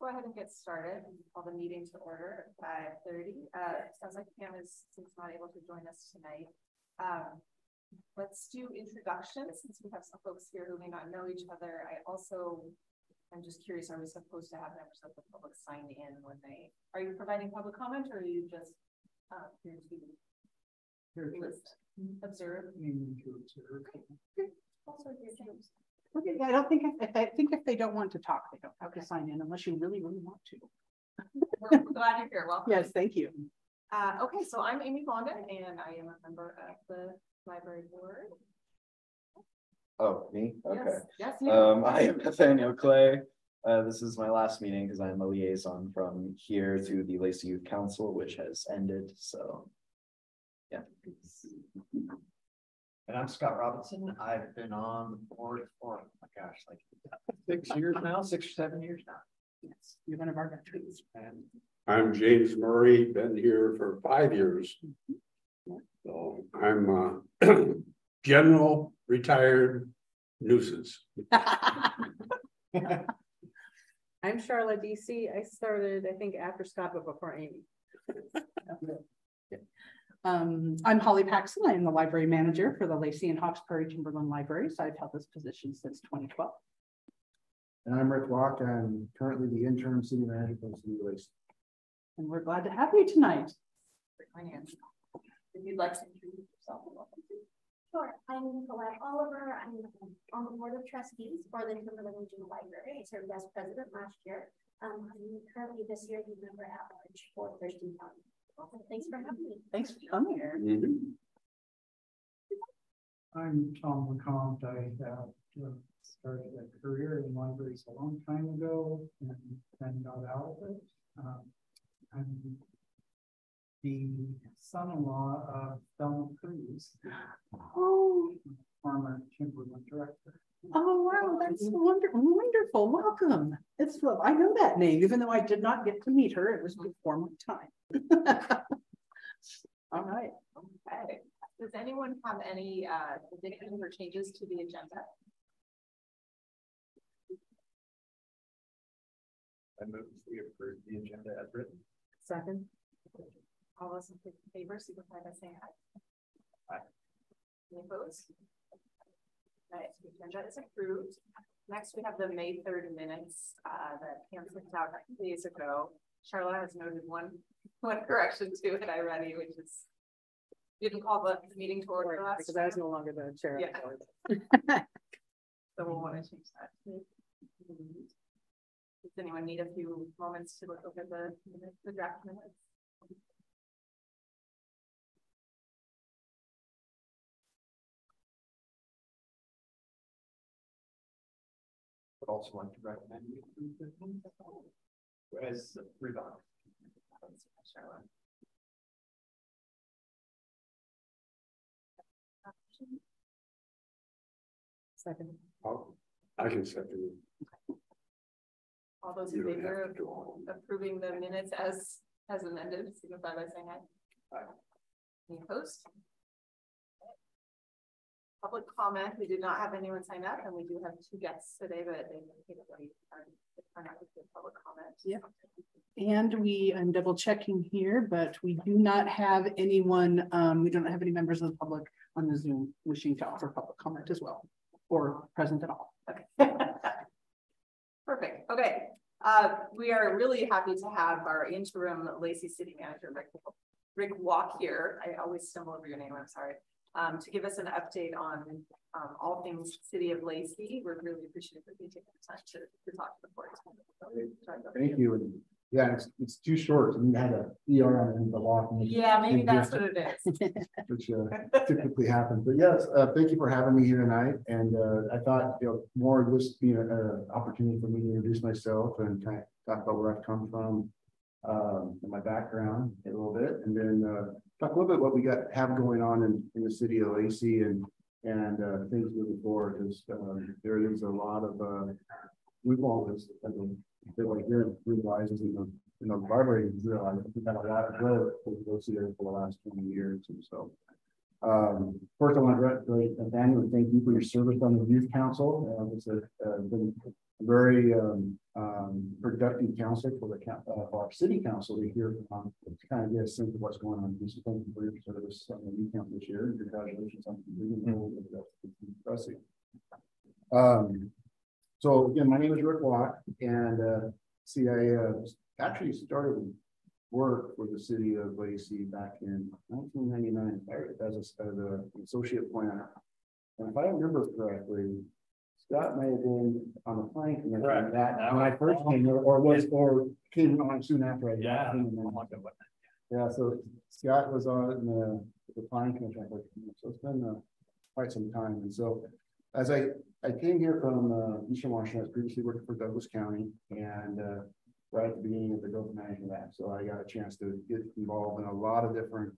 go ahead and get started and call the meeting to order at 5:30. Sounds like Pam is not able to join us tonight. Let's do introductions since we have some folks here who may not know each other. I'm just curious, are we supposed to have members of the public sign in when are you providing public comment, or are you just here to observe? Also here to observe. Okay, I don't think if they don't want to talk, they don't have to sign in unless you really, really want to. We're glad you're here. Welcome. Yes, thank you. Okay, so I'm Amy Fonda, and I am a member of the library board. Oh, me? Okay. Yes, I am Nathaniel Clay. This is my last meeting because I'm a liaison from here to the Lacey Youth Council, which has ended. So, yeah. And I'm Scott Robinson. I've been on the board for, oh my gosh, like 6 years now, 6 or 7 years now. Yes, you're one of our veterans. And I'm James Murray, been here for 5 years. So I'm general retired nuisance. I'm Charlotte DC. I started, I think, after Scott, but before Amy. I'm Holly Paxson. I am the library manager for the Lacey and Hawks Prairie Timberland Libraries. I've held this position since 2012. And I'm Rick Walk. I'm currently the interim city manager for the city of Lacey. And we're glad to have you tonight. If you'd like to introduce yourself, welcome to. Sure. I'm Colette Oliver. I'm on the board of trustees for the Timberland Regional Library. I served as president last year. I'm currently this year the member at large for Thurston County. Thanks for having me. Thanks for coming here. I'm Tom LeCompte. I started a career in libraries a long time ago and then got out of it. I'm the son-in-law of Thelma Cruz, former Timberland director. Oh wow, that's wonderful. Welcome. I know that name, even though I did not get to meet her. It was before my time. All right. Okay. Does anyone have any additions or changes to the agenda? I move we approve the agenda as written. Second. All those in favor, signify by saying aye. Aye. Any opposed? Right, so the agenda is approved. Next, we have the May 3rd minutes that Pam sent out a few days ago. Charlotte has noted one correction to it already, which is didn't call the meeting to order last because I was no longer the chair. Yeah. So we'll want to change that. Does anyone need a few moments to look over the draft minutes? Would also like to recommend you approve the as revised. Charlotte. Second. I can second it. All those in favor of approving the minutes as amended, signify by saying aye. Aye. Any opposed? Public comment. We did not have anyone sign up, and we do have 2 guests today, but they are not with the public comment. Yep. And I'm double checking here, but we do not have anyone. We don't have any members of the public on the Zoom wishing to offer public comment as well, or present at all. Okay. Perfect. Okay. We are really happy to have our interim Lacey City Manager, Rick Walk here. I always stumble over your name. I'm sorry. To give us an update on all things City of Lacey. We're really appreciative of you taking the time to talk to the board. Thank you. And yeah, it's too short. We had a ER on the walk. Yeah, maybe that's what it is. Which typically happens. But yes, thank you for having me here tonight. And I thought more of this being an opportunity for me to introduce myself and kind of talk about where I've come from, and my background a little bit, and then talk a little bit what we have going on in the city of Lacey and things moving forward, because there is a lot of we've always like here realizes in the library realize we've had a lot of growth for the there for the last 20 years, and so First, I want to congratulate Daniel and thank you for your service on the youth council. It's been a very productive council for our city council to hear from, to kind of get a sense of what's going on. So thank you for your service on the youth council this year, and congratulations on completing the role. That's impressive. So again, my name is Rick Watt, and I actually started work for the city of Lacey back in 1999 as an associate planner. And if I remember correctly, Scott may have been on the planning commission that when I first came here, or came on soon after I got him. Yeah, so Scott was on the planning commission, so it's been quite some time. And so as I came here from Eastern Washington, I was previously working for Douglas County, and right at the beginning of the Growth Management Act. So I got a chance to get involved in a lot of different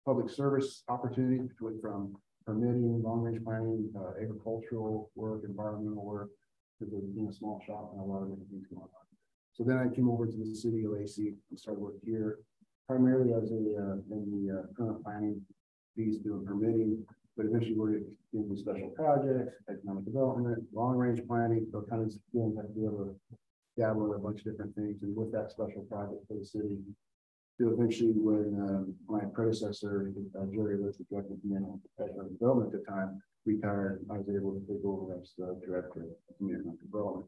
public service opportunities, from permitting, long-range planning, agricultural work, environmental work, because of being a small shop and a lot of different things going on. So then I came over to the city of Lacey and started working here, primarily as in the current planning piece, doing permitting, but eventually we're doing special projects, economic development, long-range planning, so kind of feeling like be able to dabble in a bunch of different things. And with that special project for the city, to eventually when my predecessor, Jerry Lacey, director of economic development at the time, retired, I was able to take over as the director of community development.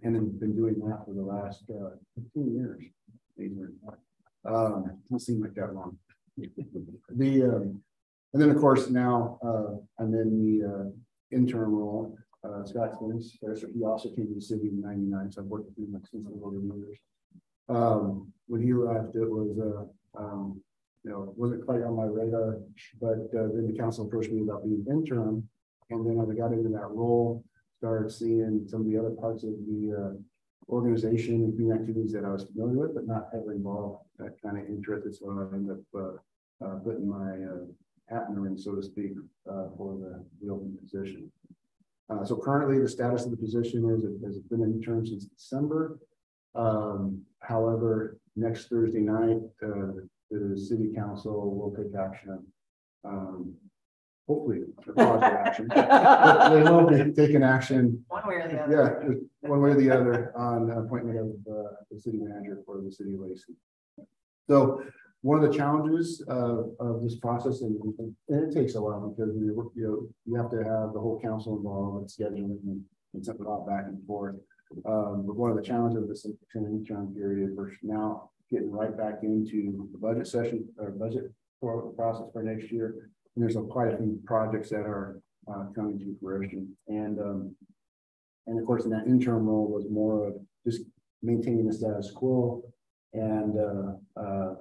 And then been doing that for the last 15 years. Doesn't seem like that long. And then, of course, now I'm in the interim role. Scott Spence, he also came to the city in '99, so I've worked with him since over the years. When he left, it was wasn't quite on my radar, but then the council approached me about being interim, and then as I got into that role, started seeing some of the other parts of the organization and community activities that I was familiar with, but not heavily involved. That kind of interested, so I ended up putting my hat in the ring, so to speak, for the open position. So currently, the status of the position is it has been in term since December. However, next Thursday night, the city council will take action. Hopefully, positive action. They will be taking action. One way or the other. Yeah, one way or the other on appointment of the city manager for the city of Lacey. So one of the challenges of this process, and it takes a while because you have to have the whole council involved with scheduling and send it all back and forth. But one of the challenges of this interim period, we're now getting right back into the budget session or budget process for next year. And there's quite a few projects that are coming to fruition. And of course, in that interim role was more of just maintaining the status quo and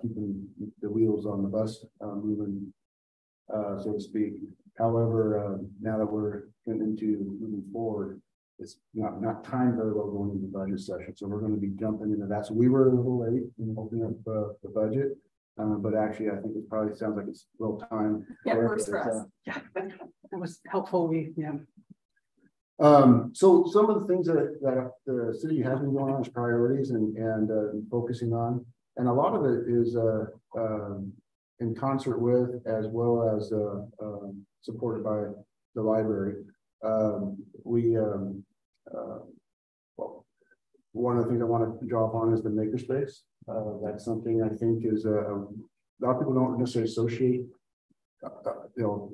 keeping the wheels on the bus moving, so to speak. However, now that we're into moving forward, it's not timed very well going into the budget session. So we're going to be jumping into that. So we were a little late in opening up the budget. But actually, I think it probably sounds like it's a little time. Yeah, works for us. Yeah, that was helpful. So some of the things that the city has been going on as priorities and focusing on, and a lot of it is in concert with, as well as supported by the library. Well, one of the things I want to draw upon is the makerspace. That's something I think is a lot of people don't necessarily associate,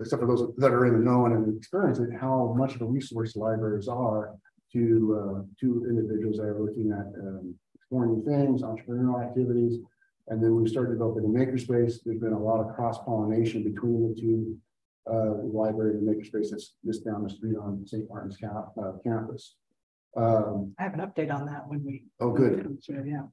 except for those that are in the know and experience it, how much of a resource libraries are to individuals that are looking at exploring new things, entrepreneurial activities. And then we started developing a makerspace. There's been a lot of cross-pollination between the two, the library and the makerspace that's just down the street on St. Martin's campus. I have an update on that when we. Oh, good. Yeah.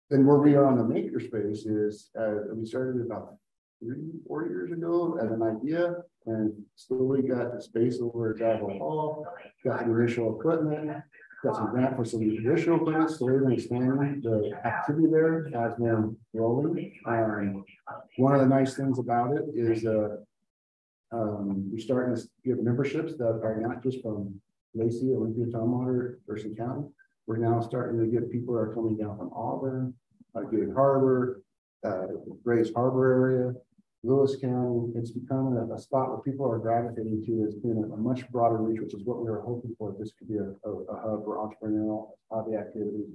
And where we are on the makerspace is we started about 3-4 years ago as an idea, and slowly got the space over at Javel Hall, got the initial equipment, got some grant for some additional equipment, slowly expanding the activity there has been rolling. One of the nice things about it is we're starting to give memberships that are not just from Lacey, Olympia, Tumwater, Thurston County. We're now starting to get people that are coming down from Auburn, Gig Harbor, Grays Harbor area, Lewis County. It's become a spot where people are gravitating to. It's been a much broader reach, which is what we were hoping for. This could be a hub for entrepreneurial hobby activities,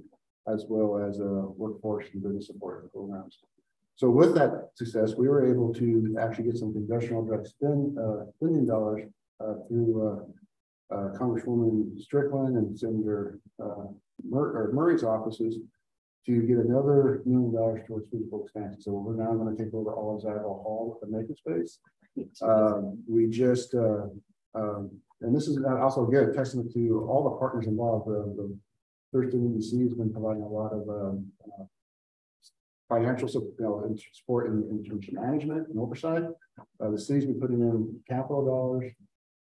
as well as workforce and business support programs. So with that success, we were able to actually get some congressional direct spending dollars through Congresswoman Strickland and Senator Murray's offices to get another $1 million towards physical expansion. So we're now going to take over all of Zagal Hall with the makerspace. We just, and this is also again a testament to all the partners involved. The Thurston EDC has been providing a lot of financial support in terms of management and oversight. The city's been putting in capital dollars,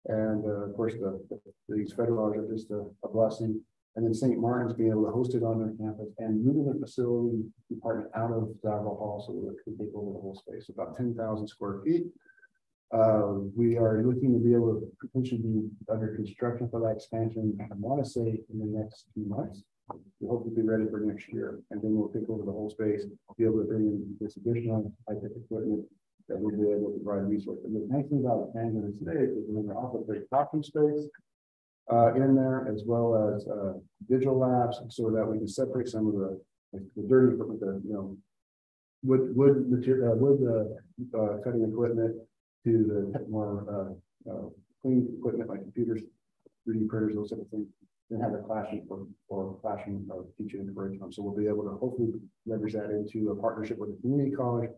and of course these federal dollars are just a blessing. And then St. Martin's being able to host it on their campus and moving the facility department out of Zagal Hall so that it can take over the whole space, about 10,000 square feet. We are looking to be able to potentially be under construction for that expansion. I want to say in the next few months. We hope to be ready for next year, and then we'll take over the whole space, be able to bring in this additional high-tech equipment that we'll be able to provide resources. And the nice thing about expanding today is we're going to offer great talking space in there, as well as digital labs, so that we can separate some of the dirty equipment, the wood material, cutting equipment, to the more clean equipment like computers, 3D printers, those type of things. And have a classroom for classroom teaching and curriculum. So we'll be able to hopefully leverage that into a partnership with the community college,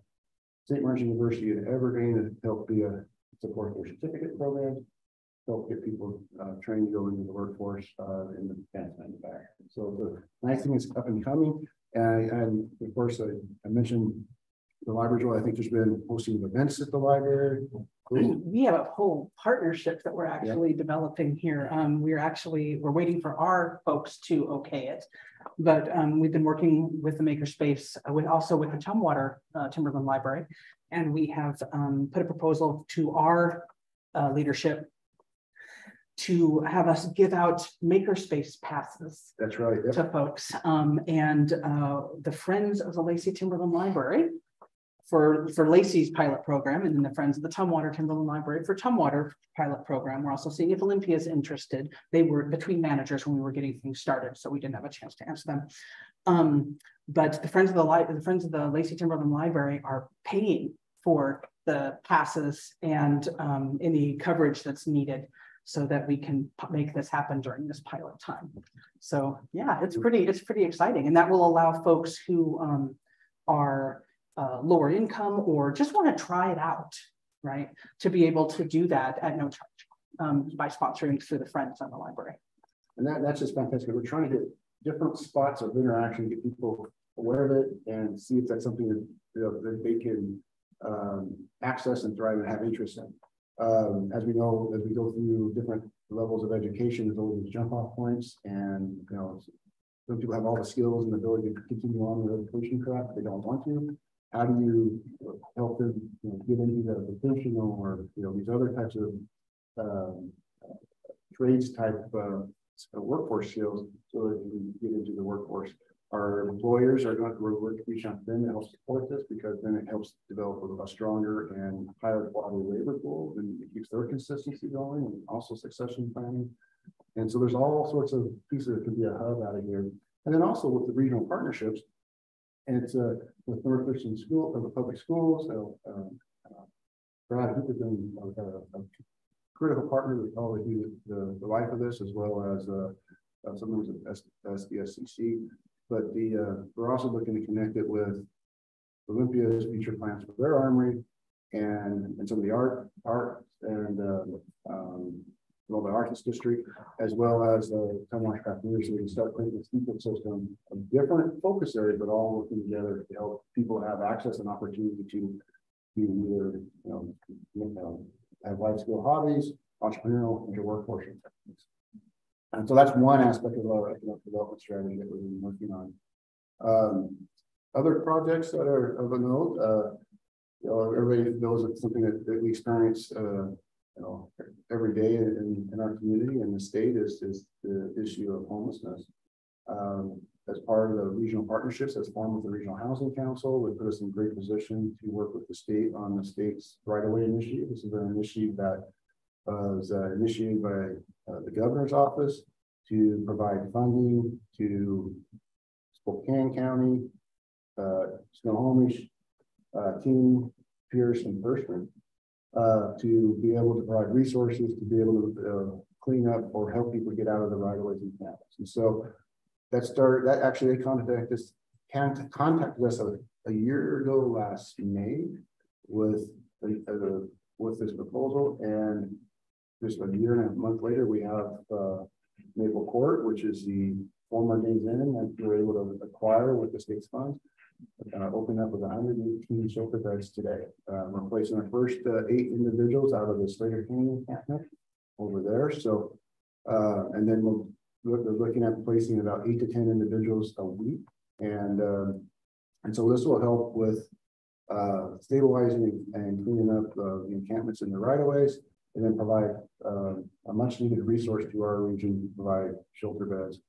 St. Martin's University, and Evergreen, and help support their certificate programs, help get people trained to go into the workforce in the advanced manufacturing. So the nice thing is up and coming. And of course, I mentioned the library. I think there's been hosting events at the library. We have a whole partnership that we're actually developing here. We're waiting for our folks to okay it, but we've been working with the makerspace also with the Tumwater Timberland Library, and we have put a proposal to our leadership to have us give out makerspace passes. That's right. Yep. To folks, and the Friends of the Lacey Timberland Library for Lacey's pilot program, and then the Friends of the Tumwater Timberland Library for Tumwater pilot program. We're also seeing if Olympia is interested. They were between managers when we were getting things started, so we didn't have a chance to answer them. But the Friends of the Lacey Timberland Library are paying for the passes and any coverage that's needed, so that we can make this happen during this pilot time. So yeah, it's pretty exciting, and that will allow folks who are lower income or just want to try it out, right, to be able to do that at no charge by sponsoring through the Friends on the library. And that's just fantastic. We're trying to get different spots of interaction, get people aware of it, and see if that's something that they can access and thrive and have interest in. As we know, as we go through different levels of education, there's always jump off points, and some people have all the skills and the ability to continue on with education track, but they don't want to. How do you help them get into the vocational or these other types of trades type workforce skills, so that you can get into the workforce? Our employers are going to reach out to them to help support this, because then it helps develop a stronger and higher quality labor pool, and it keeps their consistency going, and also succession planning. And so there's all sorts of pieces that can be a hub out of here. And then also with the regional partnerships, and it's with North Christian School, the public schools. Brad Hoop has been a critical partner. We always do the life of this, as well as some members of SDSCC. But we're also looking to connect it with Olympia's future plans for their armory, and some of the art and well, the Artist District, as well as the Tumwater Craft University. We can start creating this ecosystem of different focus areas, but all working together to help people have access and opportunity to be either have life skill hobbies, entrepreneurial, into workforce. And so that's one aspect of our economic development strategy that we've been working on. Other projects that are of a note, everybody knows it's something that we experience every day in our community and the state is the issue of homelessness. as part of the regional partnerships that's formed with the Regional Housing Council, would put us in great position to work with the state on the state's right-of-way initiative. This is an initiative that was initiated by the governor's office to provide funding to Spokane County, Snohomish, King, Pierce, and Bershman, to be able to provide resources to be able to clean up or help people get out of the right-of-ways and campus. And so that actually they contacted us a year ago last May with this proposal, and just a year and a month later we have Maple Court, which is the former Days Inn that we were able to acquire with the state's funds, opening up with 118 shelter beds today. We're placing our first 8 individuals out of the Slater Canyon encampment over there. So, and then we're looking at placing about 8 to 10 individuals a week, and so this will help with stabilizing and cleaning up the encampments in the right-of-ways, and then provide a much needed resource to our region to provide shelter beds.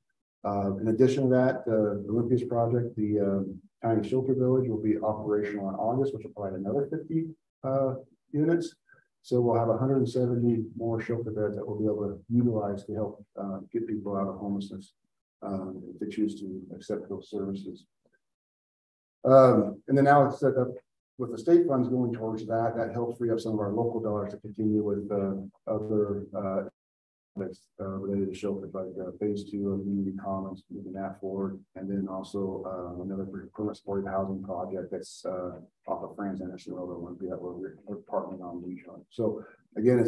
In addition to that, the Olympias project, the Tiny Shelter Village, will be operational in August, which will provide another 50 units. So we'll have 170 more shelter beds that we'll be able to utilize to help get people out of homelessness if they choose to accept those services. And then now it's set up with the state funds going towards that. That helps free up some of our local dollars to continue with other related to shelters, like phase 2 of Unity Commons, moving that forward, and then also another permanent supportive housing project that's off of Franz Anderson Road that we're partnering on regionally. So again,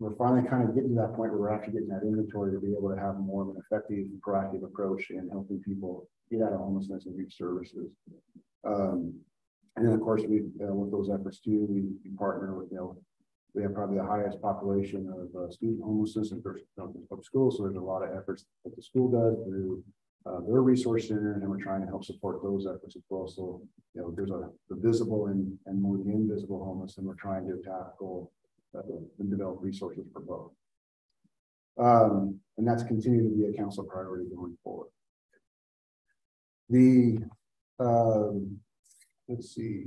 we're finally kind of getting to that point where we're actually getting that inventory to be able to have more of an effective, proactive approach in helping people get out of homelessness and reach services. And then of course with those efforts too, we partner with we have probably the highest population of student homelessness in public schools. So there's a lot of efforts that the school does through their resource center, and we're trying to help support those efforts as well. So, there's the visible and more the invisible homeless, and we're trying to tackle and develop resources for both. And that's continuing to be a council priority going forward. Let's see.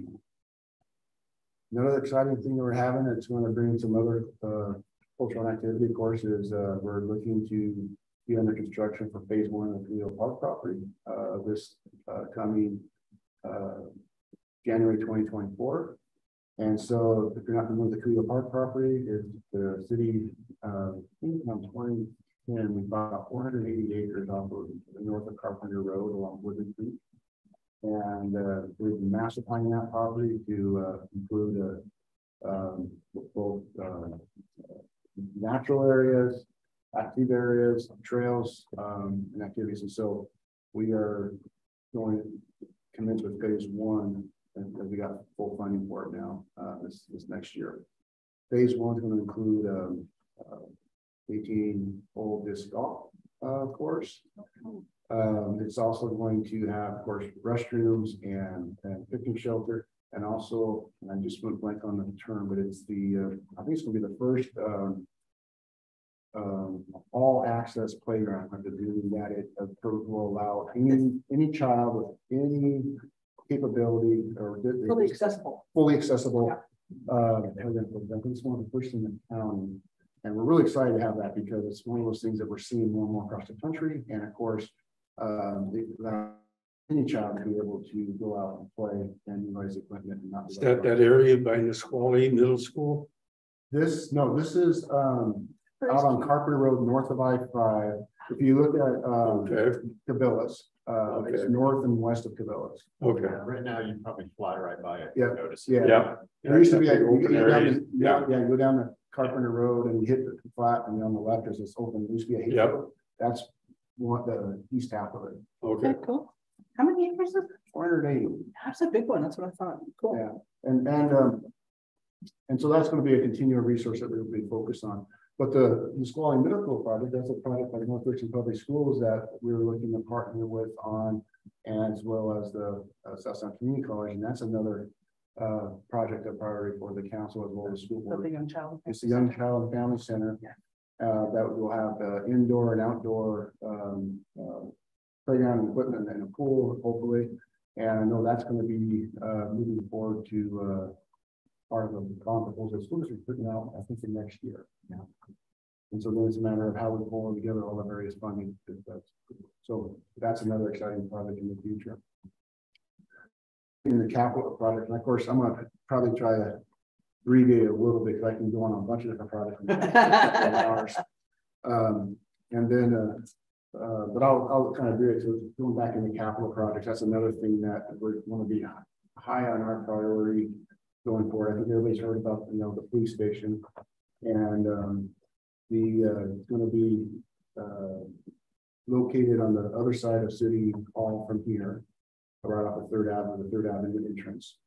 Another exciting thing that we're having that's going to bring some other cultural activity, of course, is we're looking to be under construction for phase 1 of the Cleo Park property this coming January 2024. And so if you're not familiar with the Cleo Park property, it's the city, I think around 2010, we bought 480 acres off of the north of Carpenter Road along Woodland Creek. And we've been master planning that property to include both natural areas, active areas, trails, and activities. And so we are going to commence with phase 1, and we got full funding for it now this next year. Phase 1 is going to include 18-hole disc golf course. It's also going to have, of course, restrooms and picnic shelter, and also, and I just went blank on the term, but it's I think it's going to be the first all access playground to do that. It will allow any child with any capability or fully accessible. Yeah. I think it's one of the first in the county, and we're really excited to have that because it's one of those things that we're seeing more and more across the country. And of course, any child to be able to go out and play and utilize equipment and not. Is that area by Nisqually Middle School? This is out on Carpenter Road, north of I-5. If you look at Cabela's, it's north and west of Cabela's. Okay. Right now, you probably fly right by it. Yeah. Notice. Yeah. There used to be you go down the Carpenter Road and you hit the flat, and on the left there's this open. There used to be a that's the east half of it. Okay, cool. How many acres is it? 480. That's a big one. That's what I thought. Cool. Yeah, and so that's going to be a continual resource that we'll be focused on. But the Nisqually Middle School project, that's a project by North Richland Public Schools that we're looking to partner with on, as well as the South Sound Community College, and that's another project of priority for the council as well as the school board. The young child. It's the Young Child and Family Center. That will have indoor and outdoor playground equipment and a pool, hopefully. And I know that's going to be moving forward to part of the bond proposal school district putting out, I think, in next year. Yeah. And so then it's a matter of how we pull together all the various funding. So that's another exciting project in the future. In the capital project, and of course, I'm going to probably try to abbreviate it a little bit because I can go on a bunch of different projects. And then, but I'll kind of do it. So going back into capital projects, that's another thing that we're going to be high on our priority going forward. I think everybody's heard about, the police station, and it's going to be located on the other side of City Hall from here, right off of the 3rd Avenue entrance.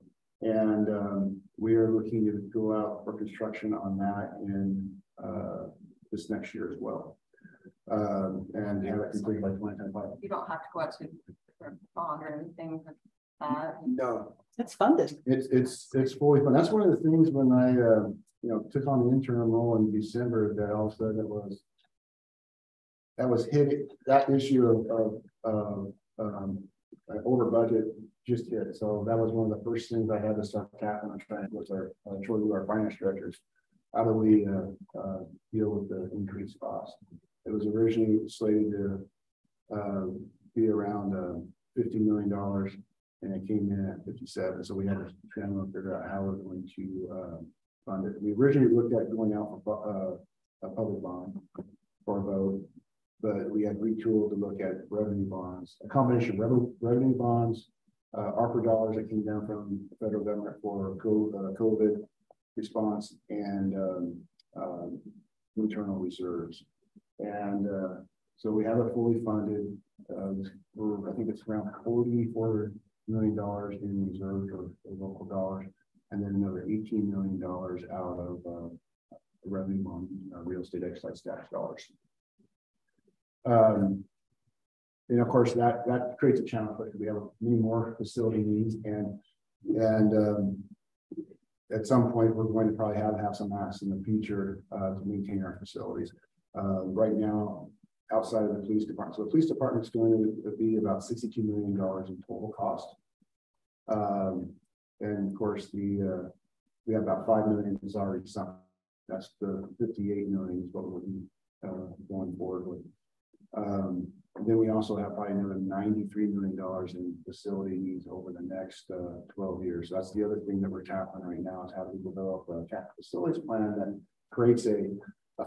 And we are looking to go out for construction on that in this next year as well. And have it completed by 2025. You don't have to go out to bond or anything like that. No, It's funded. It's fully funded. That's one of the things when I took on the interim role in December, that all of a sudden that issue of over budget just hit. So that was one of the first things I had to start tackling and trying with our finance directors. How do we deal with the increased cost? It was originally slated to be around $50 million, and it came in at 57. So we had to try and figure out how we're going to fund it. We originally looked at going out for a public bond for a vote, but we had retooled to look at revenue bonds, a combination of revenue bonds, ARPA dollars that came down from the federal government for COVID response, and internal reserves. And so we have it fully funded. I think it's around $44 million in reserves or local dollars, and then another $18 million out of revenue bond, real estate excise tax dollars. And of course, that creates a challenge because we have many more facility needs, and at some point we're going to probably have some mass in the future to maintain our facilities. Right now, outside of the police department, so the police department is going to be about $62 million in total cost, and of course we have about $5 million is already sunk. That's the $58 million is what we'll be going forward with. And then we also have probably another $93 million in facility needs over the next 12 years. So that's the other thing that we're tackling right now, is how do we develop a capital facilities plan that creates a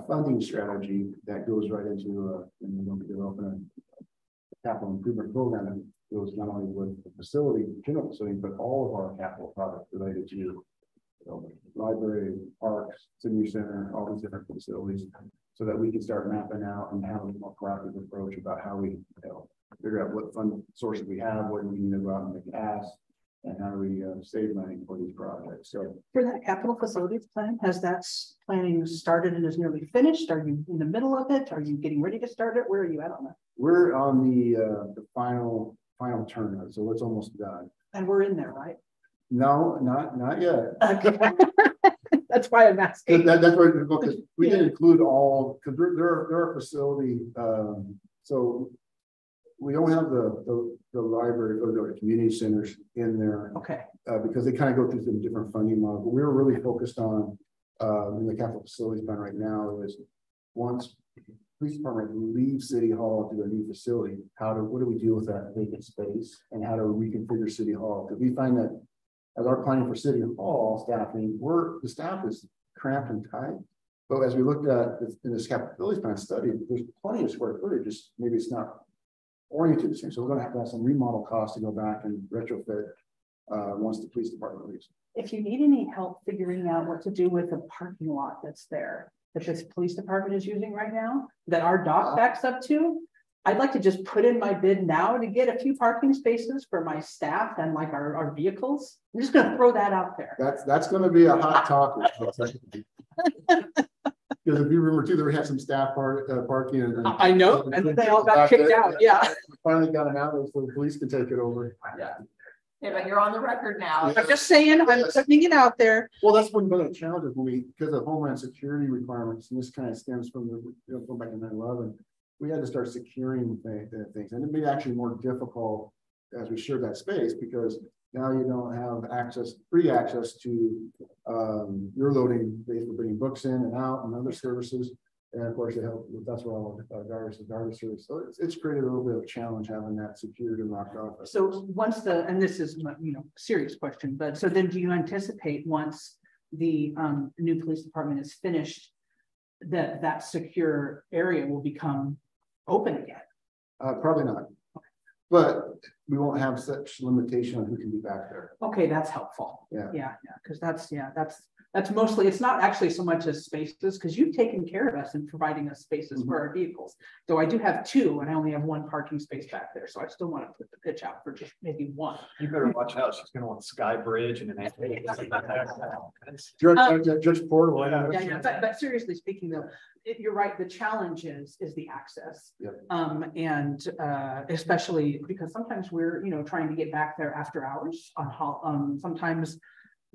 funding strategy that goes right into and we're going to be developing a capital improvement program that goes not only with the facility, general facility, but all of our capital projects related to library, parks, senior center, all these different facilities, so that we can start mapping out and have a more proactive approach about how we figure out what fund sources we have, what we need to go out and make ask, and how do we save money for these projects. So For that capital facilities plan, has that planning started and is nearly finished? Are you in the middle of it? Are you getting ready to start it? Where are you at on that? we're on the final turn of it, so it's almost done. And we're in there, right? No, not yet. Okay. That's why I'm asking. That's where because we didn't include all, because there are facility. So we don't have the library or the community centers in there. Okay. Because they kind of go through some different funding models. But we're really focused on in the capital facilities plan right now is once police department leaves City Hall to their new facility, what do we do with that vacant space, and how do we reconfigure City Hall? Because we find that as our planning for City Hall staffing, the staff is cramped and tight. But as we looked at in this capital facilities plan study, there's plenty of square footage, just maybe it's not oriented the same. So we're going to have some remodel costs to go back and retrofit once the police department leaves. If you need any help figuring out what to do with the parking lot that's there, that this police department is using right now, that our dock backs up to, I'd like to just put in my bid now to get a few parking spaces for my staff and like our vehicles. I'm just going to throw that out there. That's going to be a hot topic. Because if you remember too, they had some staff parking. I know, and they all got kicked out. Yeah. We finally got an outlet so the police can take it over. Yeah. Yeah, but you're on the record now. I'm just saying, I'm putting it out there. Well, that's one of the challenges because of Homeland Security requirements, and this kind of stems from going back to 9/11. we had to start securing things, and it made it actually more difficult as we shared that space, because now you don't have free access to your loading base for bringing books in and out and other services. And of course, that's where all garbage service. So it's created a little bit of a challenge having that secured and locked off. So once and this is, serious question, but so then do you anticipate once the new police department is finished, that secure area will become open again? Probably not. But we won't have such limitation on who can be back there. Okay, that's helpful. Yeah. Because that's mostly, it's not actually so much as spaces, because you've taken care of us in providing us spaces for our vehicles. Though I do have 2 and I only have 1 parking space back there. So I still want to put the pitch out for just maybe 1. You better watch out. She's gonna want Sky Bridge and an Judge Porter. Yeah. But seriously speaking, though, you're right. The challenge is the access. Yep. And especially because sometimes we're trying to get back there after hours on sometimes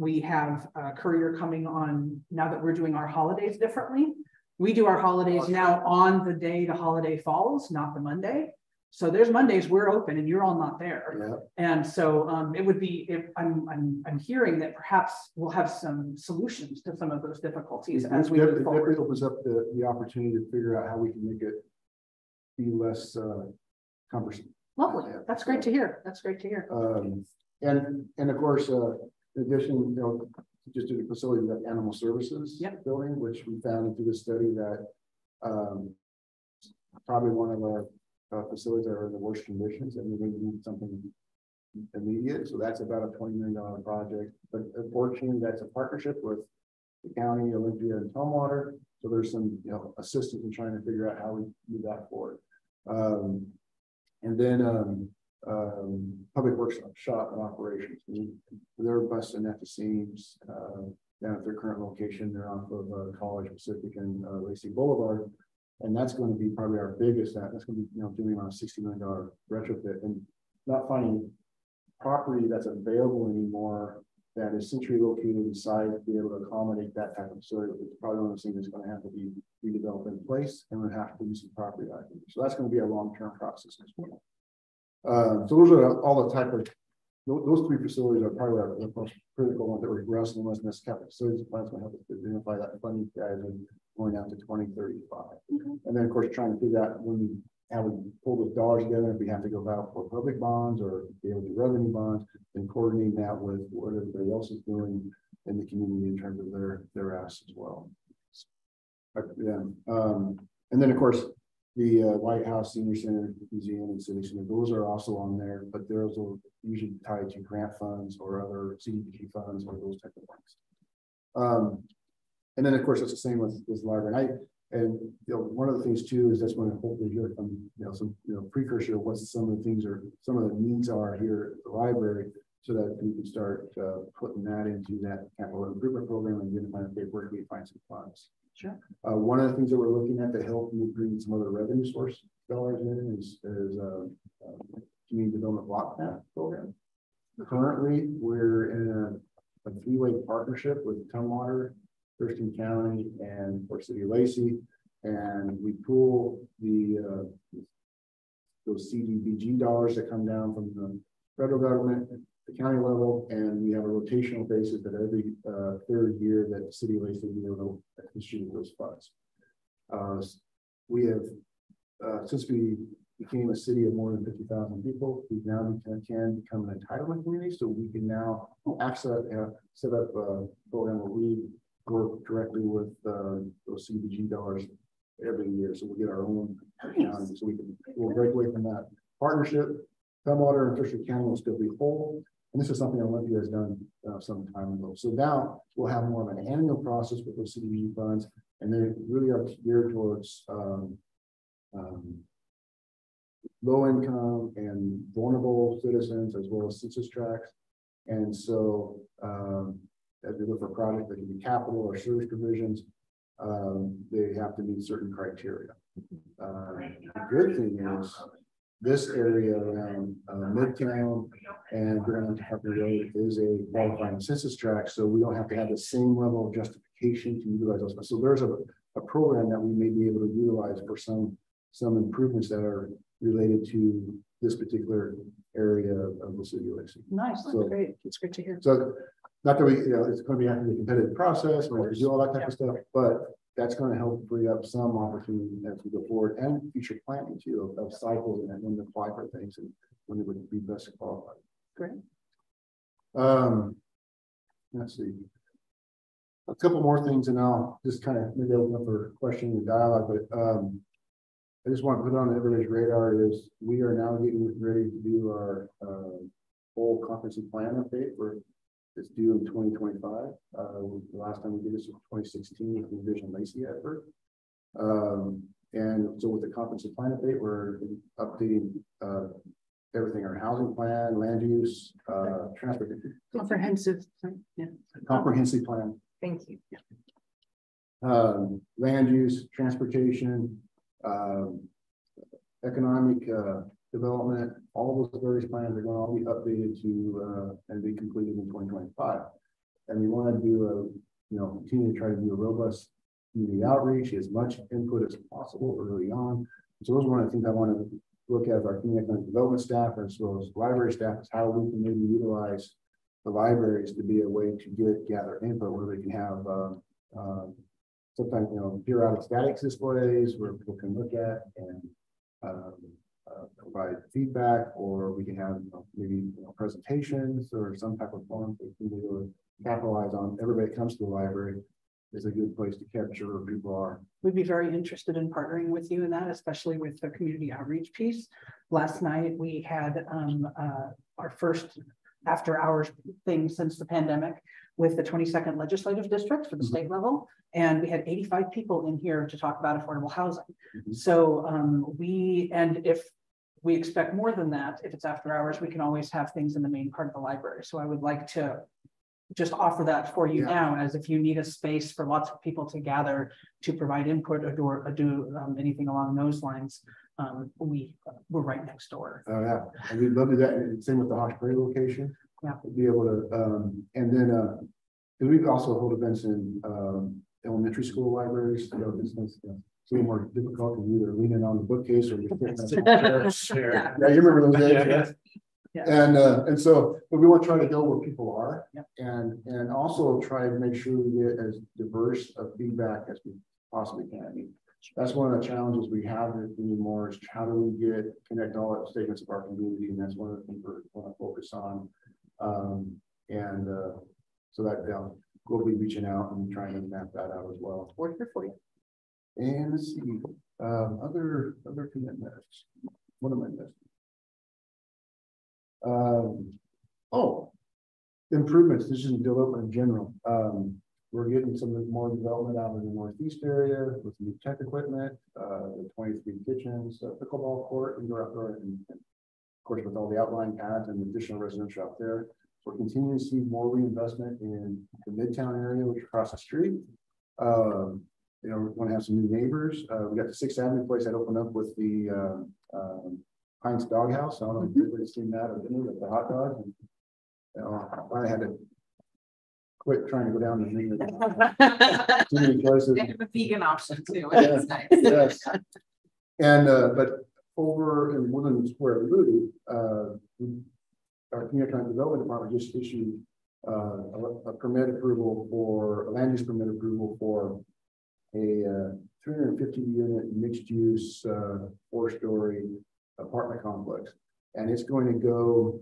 we have a courier coming on now that we're doing our holidays differently. We do our holidays now on the day the holiday falls, not the Monday. So there's Mondays we're open and you're all not there. Yep. And so it would be, if I'm hearing that perhaps we'll have some solutions to some of those difficulties as we move forward. It opens up the opportunity to figure out how we can make it be less cumbersome. Lovely. Yeah. That's great to hear. That's great to hear. And of course, in addition, just to the facility, that animal services building, which we found through the study that probably one of our facilities are in the worst conditions, and we need something immediate. So that's about a $20 million project. But unfortunately, that's a partnership with the county, Olympia, and Tumwater. So there's some assistance in trying to figure out how we move that forward. And then public works shop and operations. They're busting at the seams down at their current location. They're off of College Pacific and Lacey Boulevard. And that's going to be probably our biggest. That's going to be doing around $60 million retrofit, and not finding property that's available anymore that is centrally located inside to be able to accommodate that type of facility. It's probably one of those things that's going to have to be redeveloped in place, and we'll have to do some property acquisition. So that's going to be a long-term process as well. So those are all the type of those 3 facilities are probably the most critical ones that we're wrestling with. And this capital facilities plan is going to help us identify that funding guys and going out to 2035. And then of course trying to figure out how we pull those dollars together, if we have to go out for public bonds or be able to do revenue bonds, and coordinating that with what everybody else is doing in the community in terms of their asks as well. And then of course the White House Senior Center, Museum, and Civic Center, those are also on there, but those are usually tied to grant funds or other CDBG funds or those type of things. And then of course it's the same with this library. And one of the things too is that's when I hopefully hear from some precursor of what some of the things are, some of the needs are here at the library, so that we can start putting that into that capital improvement program and identify the paperwork we find some funds. Sure. One of the things that we're looking at to help bring some other revenue source dollars in is community development block grant program. Currently, we're in a 3-way partnership with Tumwater, Thurston County, and Port City Lacey, and we pool those CDBG dollars that come down from the federal government, the county level, and we have a rotational basis that every 3rd year that the city of Lacey will be able to distribute those funds. We have since we became a city of more than 50,000 people, we now can become an entitlement community, so we can now set up a program where we work directly with those CDBG dollars every year, so we'll get our own county, so we'll break away from that partnership. Tumwater and Thurston County will still be whole, and this is something Olympia has done some time ago. So now we'll have more of an annual process with those CDBG funds, and they really are geared towards low income and vulnerable citizens, as well as census tracts. And so as we look for projects that can be capital or service provisions, they have to meet certain criteria. The good thing is this area around Midtown and around Harper Road is a qualifying census tract, so we don't have to have the same level of justification to utilize those. So there's a program that we may be able to utilize for some some improvements that are related to this particular area of the city of Lacey. Nice, that's So- great. It's great to hear. So not that we, it's going to be a competitive process, we're going to do all that type of stuff, but that's going to help free up some opportunity as we go forward and future planning too of cycles and when to apply for things and when it would be best qualified. Great. Let's see. A couple more things and I'll just kind of maybe open up for question and dialogue, but I just want to put on everybody's radar is we are now getting ready to do our full comprehensive plan update for it's due in 2025. The last time we did this was 2016 with the Vision Lacey effort. And so with the comprehensive plan update, we're updating everything, our housing plan, land use, transportation. Comprehensive. Yeah. Comprehensive plan. Thank you. Land use, transportation, economic development, all those various plans are going to all be updated to and be completed in 2025. And we want to do continue to try to do a robust community outreach, as much input as possible early on. So those are one of the things I want to look at our community economic development staff as well as library staff is how we can maybe utilize the libraries to be a way to gather input where they can have sometimes periodic statics displays where people can look at and provide feedback, or we can have maybe presentations or some type of form that we can really capitalize on. Everybody comes to the library is a good place to capture where people are. We'd be very interested in partnering with you in that, especially with the community outreach piece. Last night we had our first after hours thing since the pandemic with the 22nd legislative district for the state level. And we had 85 people in here to talk about affordable housing. So if we expect more than that, if it's after hours, we can always have things in the main part of the library. So I would like to just offer that for you now, as if you need a space for lots of people to gather to provide input or do anything along those lines. We're right next door. Oh yeah, and we'd love to do that. Same with the Hawks Prairie location. Yeah, be able to and then we also hold events in elementary school libraries. It's a little more difficult because you're either leaning on the bookcase or you're sitting in a chair. Yeah, you remember those days? Yeah. Yeah. And so, but we want to try to go where people are, yep. and also try to make sure we get as diverse of feedback as we possibly can. I mean, that's one of the challenges we have anymore is how do we connect all the segments of our community, and that's one of the things we want to focus on. So that we'll be reaching out and trying to map that out as well. We're here for you. And let's see, other commitments. What am I missing? Improvements. This is development in general. We're getting some more development out in the northeast area with new tech equipment, the 23 kitchens, pickleball court, indoor outdoor, and of course with all the outlying pads and additional residential out there. We're continuing to see more reinvestment in the Midtown area, which is across the street. We want to have some new neighbors. We got the 6th Avenue place that opened up with the Heinz Doghouse. I don't know if anybody's seen that or didn't, with the hot dogs. I had to quit trying to go down the menu. Too many choices. They have a vegan option too. Yeah. Nice. Yes. And but over in Woodland Square Loop, our community economic development department just issued a permit approval for a land use permit approval for a 350 unit mixed use 4-story apartment complex, and it's going to go.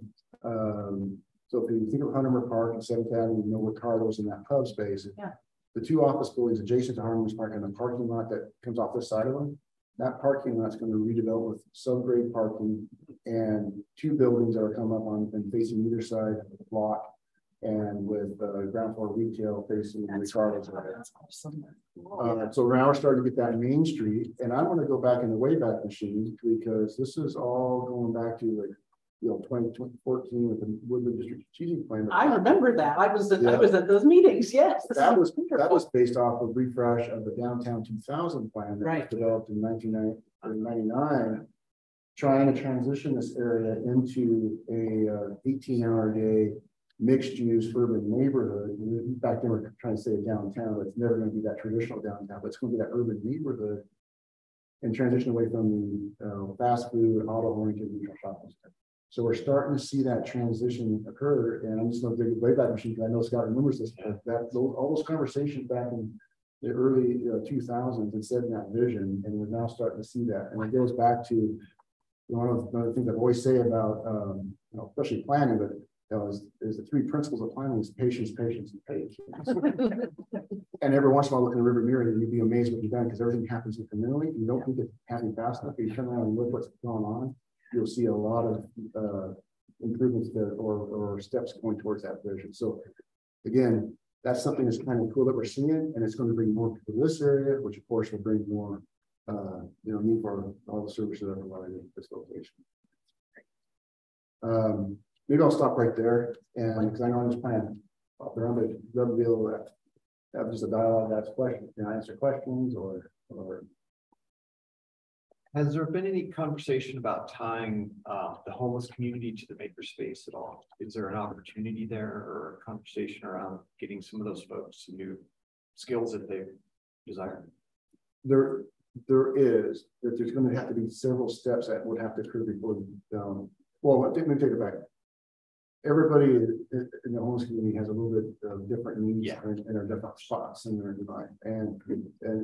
So if you think of Huntermer Park and 7th Avenue, you know where Carlos in that pub space. Yeah. The 2 office buildings adjacent to Huntermer Park and the parking lot that comes off this side of them. That parking lot's going to redevelop with subgrade parking and 2 buildings that are coming up on and facing either side of the block, and with ground floor retail facing the Carlos area. That's awesome. So now we're starting to get that Main Street, and I want to go back in the Wayback Machine because this is all going back to like 2014 with the Woodland District Strategic Plan. I remember that. I was at those meetings. Yes, that was based off of refresh of the Downtown 2000 plan that was developed in 1999, trying to transition this area into a 18-hour day mixed use urban neighborhood. Back then we're trying to say downtown, but it's never going to be that traditional downtown, but it's going to be that urban neighborhood. and transition away from the fast food, auto-oriented retail shopping center. So we're starting to see that transition occur, and I'm just going to dig way back machine because I know Scott remembers this. All those conversations back in the early 2000s and setting that vision, and we're now starting to see that. And it goes back to one of the things I always say about, especially planning, but is the three principles of planning is patience, patience, and patience. And every once in a while, look in the river mirror, and you'd be amazed what you've done because everything happens incrementally. You don't think it's happening fast enough. But you turn around and look what's going on. You'll see a lot of improvements or steps going towards that vision. So again, that's something that's kind of cool that we're seeing, and it's going to bring more people to this area, which of course will bring more, need for all the services that are provided at this location. Maybe I'll stop right there, and because I know I'm just planning around it, rather be able to have just a dialogue, ask questions, answer questions, or. Has there been any conversation about tying the homeless community to the makerspace at all? Is there an opportunity there or a conversation around getting some of those folks some new skills that they desire? There is, that there's going to have to be several steps that would have to occur before. Well, let me take it back. Everybody in the homeless community has a little bit of different needs and are different spots in their life. And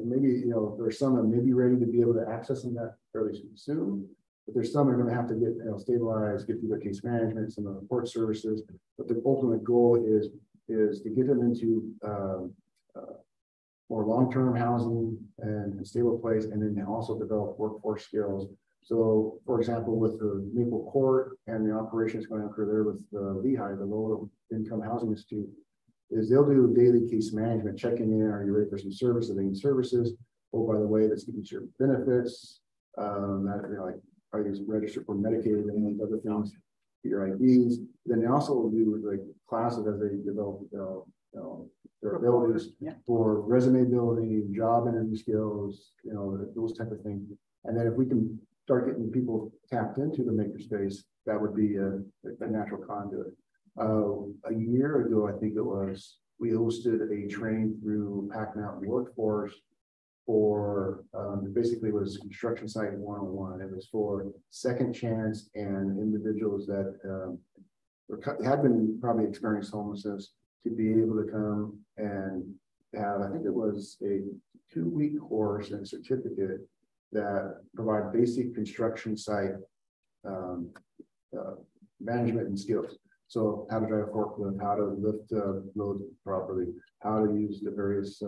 maybe, there's some that may be ready to be able to access them that fairly soon, but there's some that are going to have to get stabilized, get through their case management, some of the support services. But the ultimate goal is to get them into more long-term housing and a stable place, and then also develop workforce skills. So, for example, with the Maple Court and the operations going to occur there with the Lehigh, the Low Income Housing Institute, is they'll do daily case management, checking in, are you ready for some services, they need services. Oh, by the way, let's give you your benefits. Like, are you registered for Medicaid and any other things, get your IDs. Then they also will do like classes as they develop their abilities for resume building, job interview skills, those type of things. And then if we can start getting people tapped into the makerspace, that would be a natural conduit. A year ago, I think it was, we hosted a training through Pack Mountain Workforce for basically it was construction site 101. It was for second chance and individuals that had been probably experienced homelessness to be able to come and have, I think it was a 2-week course and certificate that provide basic construction site management and skills. So how to drive a forklift, how to lift loads properly, how to use the various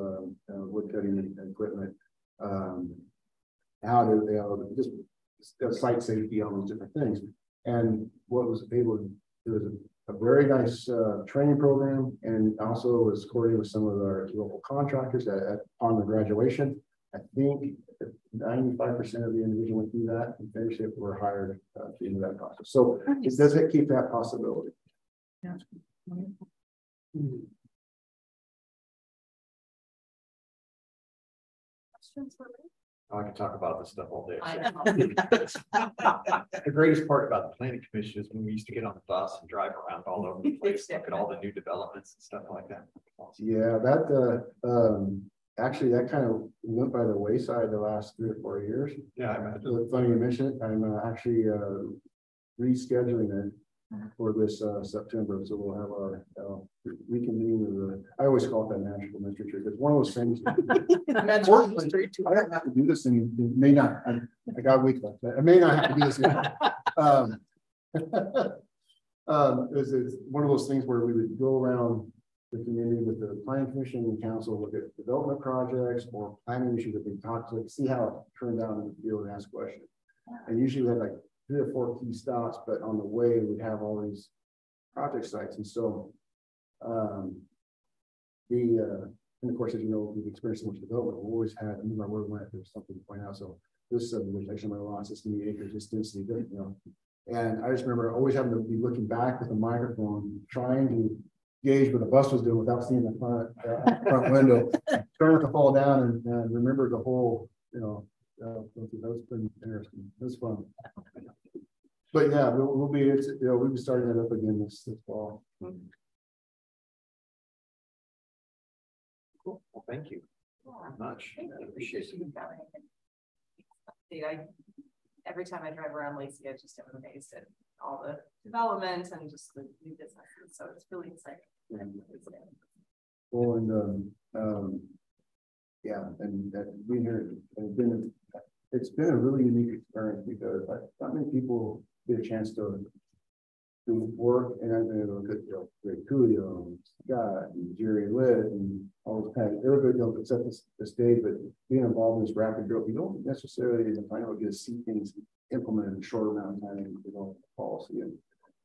wood cutting equipment, how to just site safety, all those different things. And what was able to do was a very nice training program, and also was coordinated with some of our local contractors on the graduation. I think 95% of the individuals went through that and finished it, were hired into that process. So it does keep that possibility. Yeah. Questions for me? I can talk about this stuff all day. I So. know. The greatest part about the planning commission is when we used to get on the bus and drive around all over the place, look at all the new developments and stuff like that. Yeah, that actually that kind of went by the wayside the last 3 or 4 years. Yeah, I imagine. So funny you mention it. I'm actually rescheduling it for this September, so we'll have our reconvening of the. I always call it that national mystery trip. It's one of those things. Unfortunately, I don't have to do this, and it may not. I got a week left. I may not have to do this. It's one of those things where we would go around the community with the planning commission and council, look at development projects or planning issues that we talked to, see how it turned out in the field and ask questions. And usually we had like 3 or 4 key stops, but on the way we'd have all these project sites. And so and of course, as you know, we've experienced so much development. We've always had, I remember where we went, there's something to point out. So this subdivision, my lots, it's 60 acres, it's density, and I just remember always having to be looking back with a microphone, trying to gauge what the bus was doing without seeing the front window, trying not to fall down and remember the whole, that's been interesting. That's fun. But yeah, we'll be starting that up again this fall. Cool. Well, thank you very much. I appreciate it. every time I drive around Lacey, I just am amazed at all the development and just the new businesses. So it's really exciting. Well, and yeah, and that being here it's been a really unique experience because not many people get a chance to work, and I've been able to get Ray Coolio and Scott and Jerry Litt and all those kind of everybody else except the stage, but being involved in this rapid growth, you don't necessarily in the final get to see things implemented in a short amount of time and develop policy. And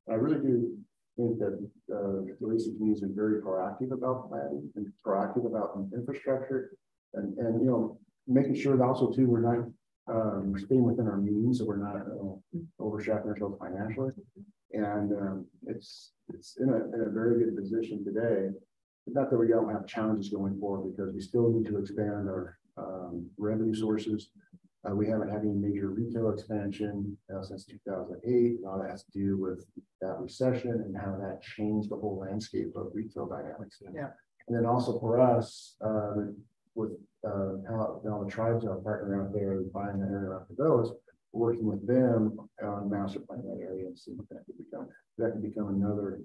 I really do think that the Lacey community is very proactive about planning and proactive about infrastructure and making sure that also too we're not staying within our means, so we're not overstrapping ourselves financially. And it's in a very good position today. Not that we don't have challenges going forward, because we still need to expand our revenue sources. We haven't had any major retail expansion since 2008. And all that has to do with that recession and how that changed the whole landscape of retail dynamics. Yeah. And then also for us, with how the tribes are partnering out there and buying the area after those, working with them on master plan that area and see what that could become another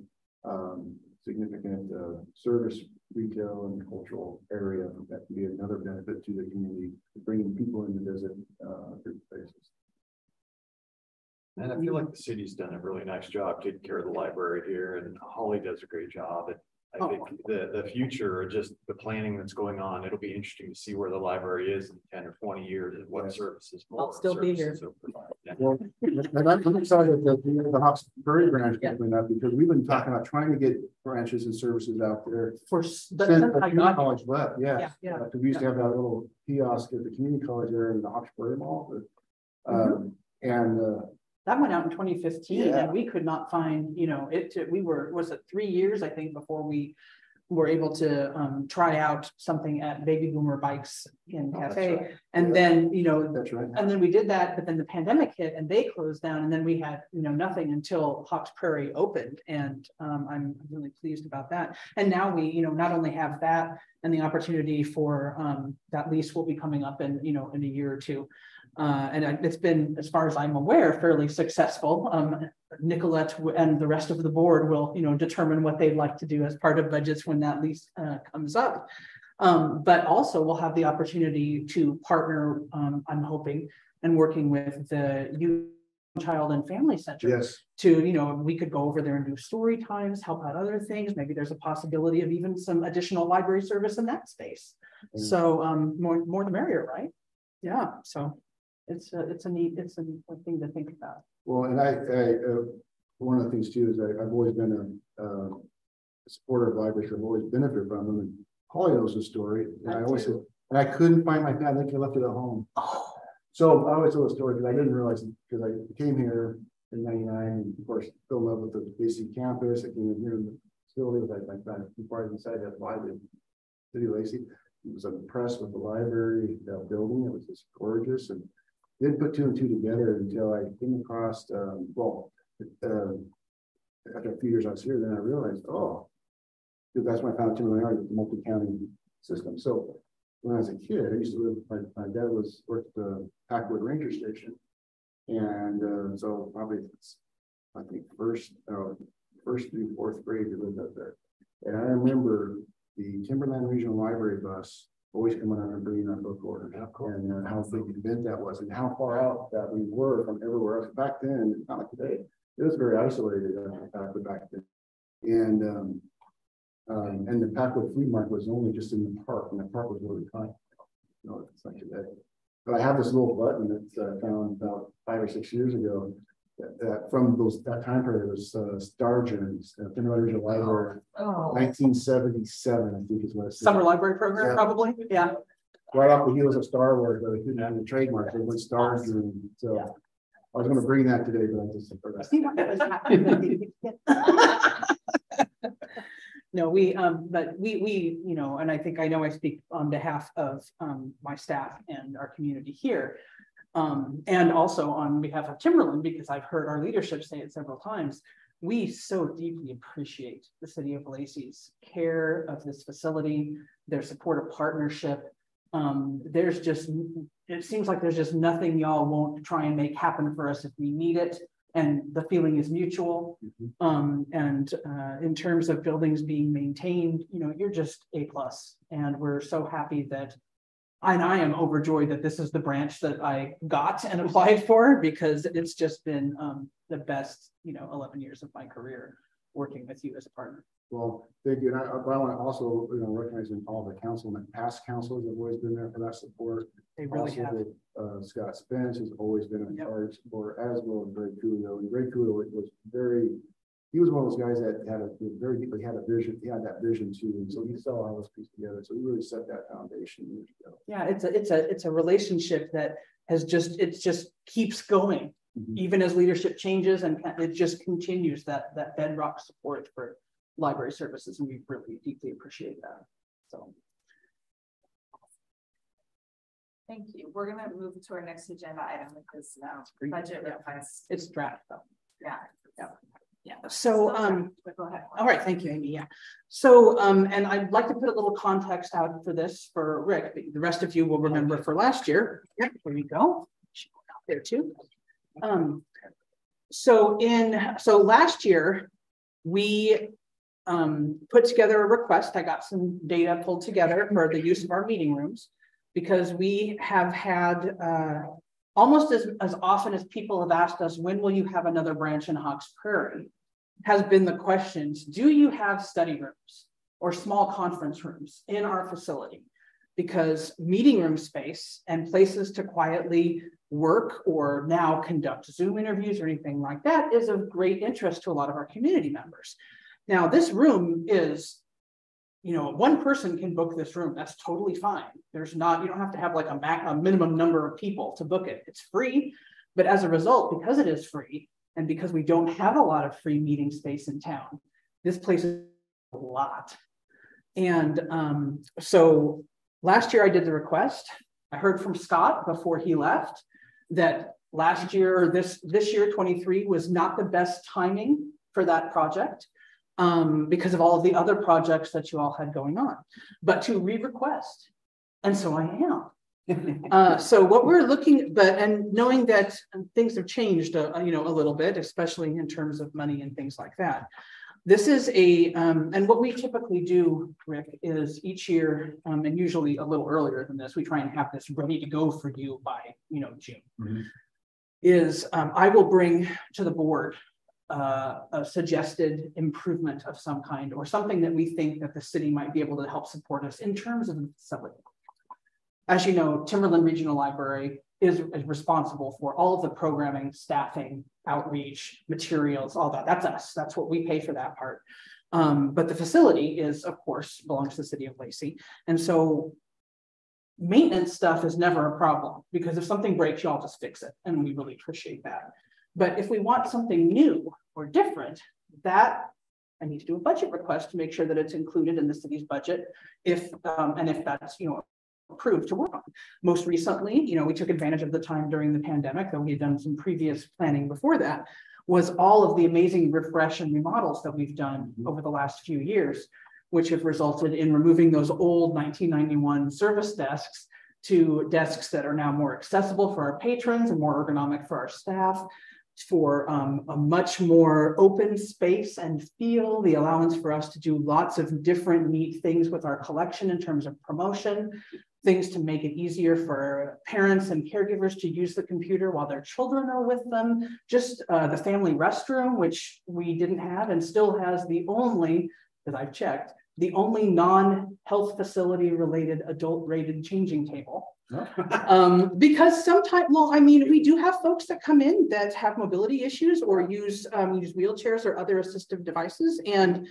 significant service, retail, and cultural area that can be another benefit to the community, bringing people in to visit places. And I feel like the city's done a really nice job taking care of the library here, and Holly does a great job. And I think the future, or just the planning that's going on, it'll be interesting to see where the library is in 10 or 20 years and what services. I'll still be here. Well, and I'm excited that the Hawks Prairie branch is coming up, because we've been talking about trying to get branches and services out there since college left. Yeah. Yeah. We used to have that little kiosk at the community college there in the Hawks Prairie Mall. But, that went out in 2015, yeah. and we could not find, was it 3 years, I think, before we were able to try out something at Baby Boomer Bikes in Cafe. Right. And then, that's right. And then we did that, but then the pandemic hit and they closed down, and then we had, nothing until Hawks Prairie opened. And I'm really pleased about that. And now we, not only have that and the opportunity for that lease will be coming up in, in a year or two. And it's been, as far as I'm aware, fairly successful. Nicolette and the rest of the board will, determine what they'd like to do as part of budgets when that lease comes up. But also we'll have the opportunity to partner, I'm hoping, and working with the Youth, Child and Family Center. Yes. To, we could go over there and do story times, help out other things.Maybe there's a possibility of even some additional library service in that space. Mm-hmm. So more the merrier, right? Yeah. So it's a thing to think about. Well, and I one of the things too is I've always been a supporter of libraries. I've always benefited from them. And Holly knows the story. And I always said, and I couldn't find my pen. I think I left it at home. Oh. So I always tell the story because I didn't realize it, because I came here in '99, and of course fell in love with the Lacey campus. I came in here in the facility with my friend before I decided to buy the city of Lacey. I was impressed with the library building. It was just gorgeous, and didn't put two and two together until I came across, after a few years I was here, then I realized, because that's when I found Timberland with the multi-county system. So when I was a kid, I used to live, my dad worked at the Packwood Ranger Station. And so probably, I think first through fourth grade, we lived up there. And I remember the Timberland Regional Library bus always coming out and bringing our book order, and how big an event that was, and how far out that we were from everywhere else. Back then, not like today, it was very isolated back then. And the Packwood Flea Market was only just in the park, and the park was really tiny. No, it's not today. But I have this little button that I found about 5 or 6 years ago. That from that time period, it was Star Journeys, Timberland Regional Library, 1977, I think is what it's. Summer library program, probably. Yeah. Right off the heels of Star Wars, but it didn't have the trademark. It went Star Journeys. So I was going to bring that today, but I just forgot. No, but we, and I know I speak on behalf of my staff and our community here. And also on behalf of Timberland, because I've heard our leadership say it several times, we so deeply appreciate the city of Lacey's care of this facility, their support of partnership. There's just it seems like there's just nothing y'all won't try and make happen for us if we need it. And the feeling is mutual. In terms of buildings being maintained, you know, you're just A+. And we're so happy that, and I am overjoyed that this is the branch that I got and applied for, because it's just been the best, you know, 11 years of my career working with you as a partner. Well, thank you. And I want to also, you know, recognize all the councilmen, past councilors have always been there for that support. They really also, have. Scott Spence has always been in charge for, as well as Greg Coolio. And Greg Coolio was he was one of those guys that had had a vision. He had that vision too. And so he saw all this piece together. So he really set that foundation years ago. Yeah, it's a relationship that has just keeps going. Even as leadership changes, and it just continues that bedrock support for library services, and we really deeply appreciate that. So thank you. We're going to move to our next agenda item, which is budget request. It's draft though. Yeah. So go ahead. all right, thank you, Amy. Yeah. So and I'd like to put a little context out for this for Rick. The rest of you will remember for last year. Yep, there you go. Out there too. So last year we put together a request. I got some data pulled together for the use of our meeting rooms, because we have had almost as often as people have asked us, when will you have another branch in Hawks Prairie, has been the questions, do you have study rooms or small conference rooms in our facility? Because meeting room space and places to quietly work or now conduct Zoom interviews or anything like that is of great interest to a lot of our community members. Now, this room is, you know, one person can book this room. That's totally fine. You don't have to have like a minimum number of people to book it. It's free, but as a result, because it is free and because we don't have a lot of free meeting space in town, this place is a lot. And so last year I did the request. I heard from Scott before he left that last year, or this year, 23, was not the best timing for that project because of all of the other projects that you all had going on, but to re-request. And so I am. So what we're looking, and knowing that things have changed, you know, a little bit, especially in terms of money and things like that. This is and what we typically do, Rick, is each year, and usually a little earlier than this, we try and have this ready to go for you by, you know, June. Is I will bring to the board a suggested improvement of some kind, or something that we think that the city might be able to help support us in terms of the facility. As you know, Timberland Regional Library is responsible for all of the programming, staffing, outreach, materials, all that. That's us. That's what we pay for that part. But the facility is, of course, belongs to the city of Lacey. And so maintenance stuff is never a problem, because if something breaks, y'all just fix it. And we really appreciate that. But if we want something new or different, that I need to do a budget request to make sure that it's included in the city's budget. If that's, you know, approved to work on. Most recently, you know, we took advantage of the time during the pandemic, though we had done some previous planning before that, was all of the amazing refresh and remodels that we've done over the last few years, which have resulted in removing those old 1991 service desks to desks that are now more accessible for our patrons and more ergonomic for our staff, for a much more open space and feel, the allowance for us to do lots of different neat things with our collection in terms of promotion, things to make it easier for parents and caregivers to use the computer while their children are with them, just the family restroom, which we didn't have and still has the only, that I've checked, the only non-health facility related adult rated changing table. Because sometimes, well, I mean, we do have folks that come in that have mobility issues or use wheelchairs or other assistive devices, and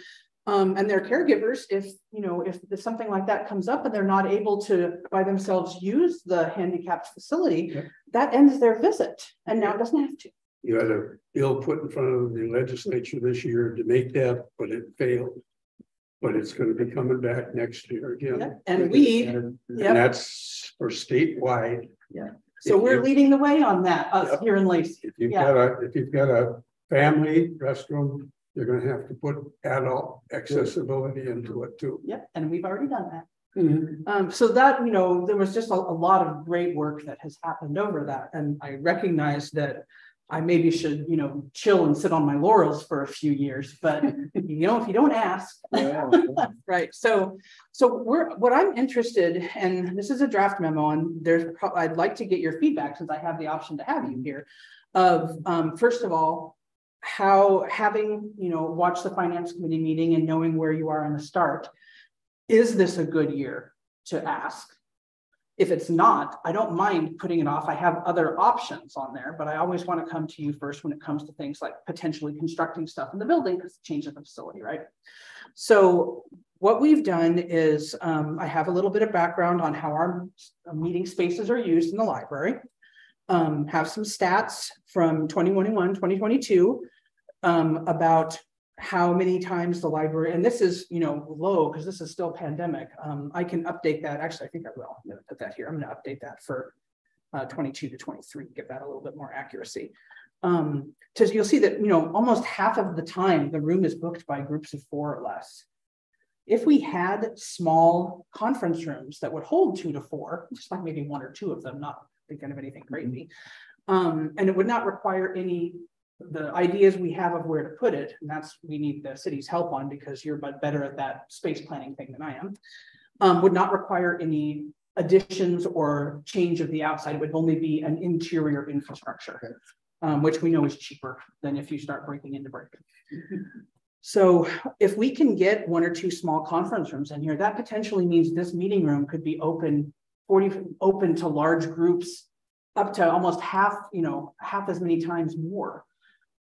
their caregivers, if something like that comes up and they're not able to by themselves use the handicapped facility, that ends their visit, and now it doesn't have to. You had a bill put in front of the legislature this year to make that, but it failed. But it's going to be coming back next year again. Yeah. And that's for statewide. Yeah. So we're leading the way on that, us here in Lacey. If you've got a family restroom, you're going to have to put adult accessibility into it too. Yep. And we've already done that. So that, you know, there was just a lot of great work that has happened over that. And I recognize that I maybe should, you know, chill and sit on my laurels for a few years, but you know, if you don't ask, right. So what I'm interested, and this is a draft memo, and I'd like to get your feedback since I have the option to have you here of, first of all, how having, you know, watched the finance committee meeting and knowing where you are in the start, is this a good year to ask? If it's not, I don't mind putting it off. I have other options on there, but I always want to come to you first when it comes to things like potentially constructing stuff in the building because it changes the facility, right? So what we've done is I have a little bit of background on how our meeting spaces are used in the library. Have some stats from 2021, 2022 about how many times the library, and this is, you know, low because this is still pandemic. I can update that. Actually, I think I will. I'm going to put that here. I'm going to update that for 22 to 23, give that a little bit more accuracy. Because you'll see that, you know, almost half of the time the room is booked by groups of 4 or less. If we had small conference rooms that would hold 2 to 4, just like maybe 1 or 2 of them, not thinking of anything crazy, and it would not require any the ideas we have of where to put it, and that's we need the city's help on because you're better at that space planning thing than I am, would not require any additions or change of the outside. It would only be an interior infrastructure, which we know is cheaper than if you start breaking into brick. So if we can get 1 or 2 small conference rooms in here, that potentially means this meeting room could be open to large groups up to almost half, you know, half as many times more.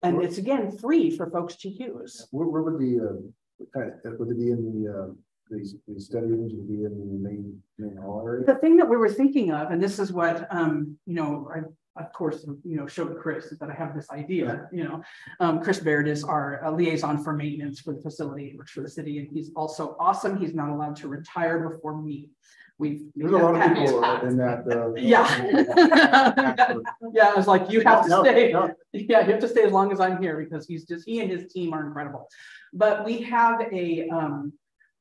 And it's again free for folks to use. Where would the would it be in these study rooms? Would it be in the main hall area? The thing that we were thinking of, and this is what you know, I of course, you know, showed Chris is that I have this idea. You know, Chris Baird is our liaison for maintenance for the facility, works for the city, and he's also awesome. He's not allowed to retire before me. There's a lot of people in that. Yeah, I was like, you have to stay. Yeah, you have to stay as long as I'm here because he and his team are incredible. But we have a,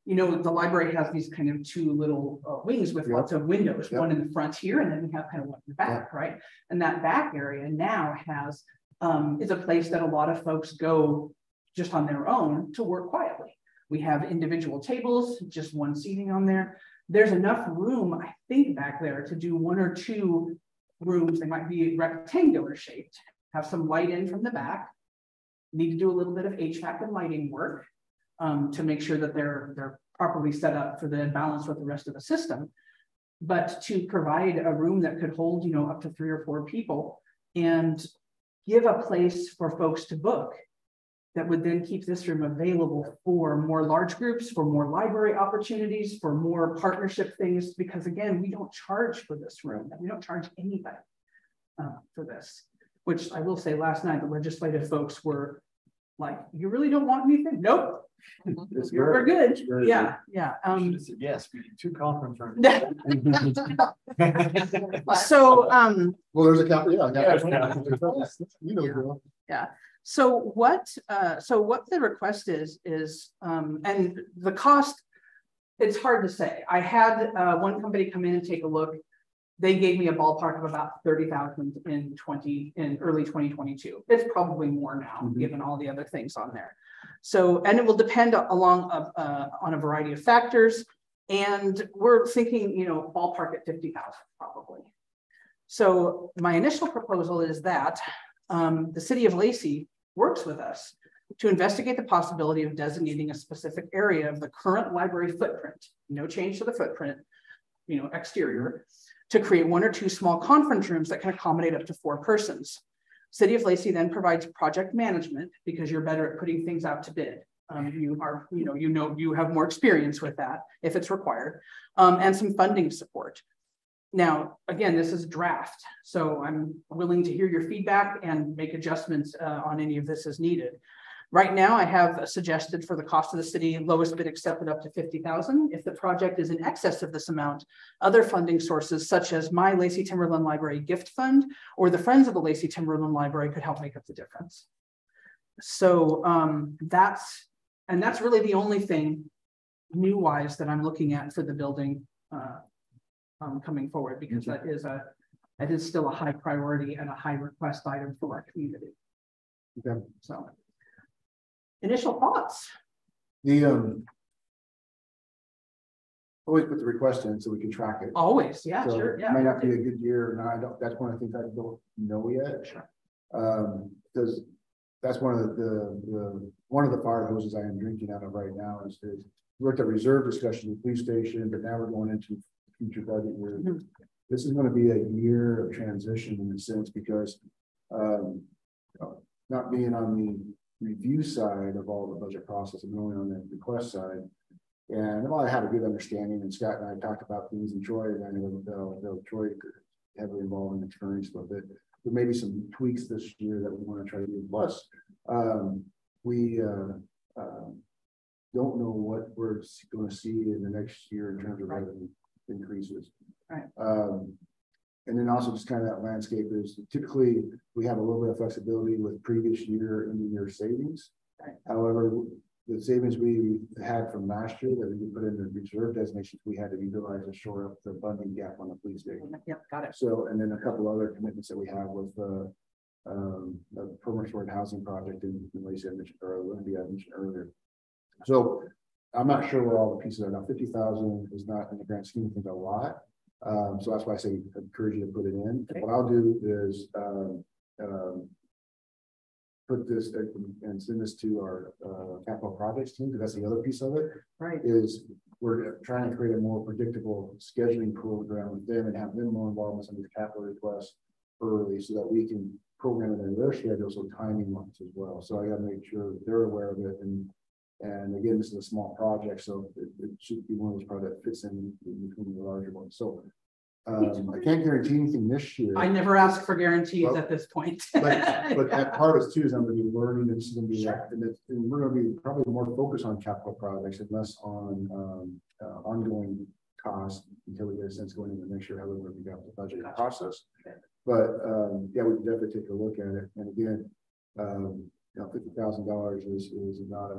you know, the library has these kind of 2 little wings with lots of windows, one in the front here, and then we have kind of one in the back, right? And that back area now has is a place that a lot of folks go just on their own to work quietly. We have individual tables, just 1 seating on there. There's enough room, I think, back there to do 1 or 2 rooms. They might be rectangular shaped, have some light in from the back. Need to do a little bit of HVAC and lighting work to make sure that they're properly set up for the balance with the rest of the system. But to provide a room that could hold, you know, up to 3 or 4 people and give a place for folks to book that would then keep this room available for more large groups, for more library opportunities, for more partnership things, because again, we don't charge for this room. We don't charge anybody for this, which I will say last night, the legislative folks were like, you really don't want anything? Nope. We're good. Yeah. Yes, we need 2 conference rooms. So, well, there's a couple, you know, yeah. So what the request is, and the cost, it's hard to say. I had 1 company come in and take a look. They gave me a ballpark of about 30,000 in early 2022. It's probably more now, given all the other things on there. So, and it will depend on a variety of factors. And we're thinking, you know, ballpark at 50,000 probably. So my initial proposal is that the city of Lacey works with us to investigate the possibility of designating a specific area of the current library footprint, no change to the footprint, you know, exterior, to create 1 or 2 small conference rooms that can accommodate up to 4 persons. City of Lacey then provides project management because you're better at putting things out to bid. You have more experience with that if it's required, and some funding support. Now, again, this is a draft, so I'm willing to hear your feedback and make adjustments on any of this as needed. Right now, I have suggested for the cost of the city, lowest bid accepted up to 50,000. If the project is in excess of this amount, other funding sources such as my Lacey Timberland Library Gift Fund or the Friends of the Lacey Timberland Library could help make up the difference. So that's really the only thing new wise that I'm looking at for the building coming forward, because that is still a high priority and a high request item for our community. Okay. So, initial thoughts. Always put the request in so we can track it. Always, yeah, So sure, it yeah. might not be a good year, and I don't. That's one of the things I don't know yet. Sure. Because that's one of the fire hoses I am drinking out of right now is we're at the reserve discussion of the police station, but now we're going into future budget year. Mm-hmm. This is going to be a year of transition in a sense because not being on the review side of all the budget process and only on the request side. And while I have a good understanding, and Scott and I talked about things, and Troy, and I know Troy heavily involved in experience with it. There may be some tweaks this year that we want to try to do. Plus, we don't know what we're going to see in the next year in terms of revenue increases. Right. And then also just kind of that landscape is typically we have a little bit of flexibility with previous year and year savings. Right. However, the savings we had from last year that we put in the reserve designations, we had to utilize to shore up the funding gap on the police station. Yep, got it. So, and then a couple other commitments that we have with the permanent stored housing project in Lacey I mentioned earlier. So I'm not sure where all the pieces are now. 50,000 is not in the grand scheme of things a lot. So that's why I say encourage you to put it in. Okay. What I'll do is put this and send this to our capital projects team, because that's the other piece of it. Right. Is we're trying to create a more predictable scheduling program with them and have them more involved in some of these capital requests early so that we can program it in their schedule, so timing wise as well. So I got to make sure they're aware of it. And again, this is a small project, so it should be one of those projects that fits in between the larger ones. So I can't guarantee anything this year. I never ask for guarantees at this point. but that part of it too is I'm going to be learning, and this is going to be, and we're going to be probably more focused on capital projects and less on ongoing costs until we get a sense going into next year how we're going to be able to budget process. But yeah, we can definitely take a look at it. And again, $50,000 is not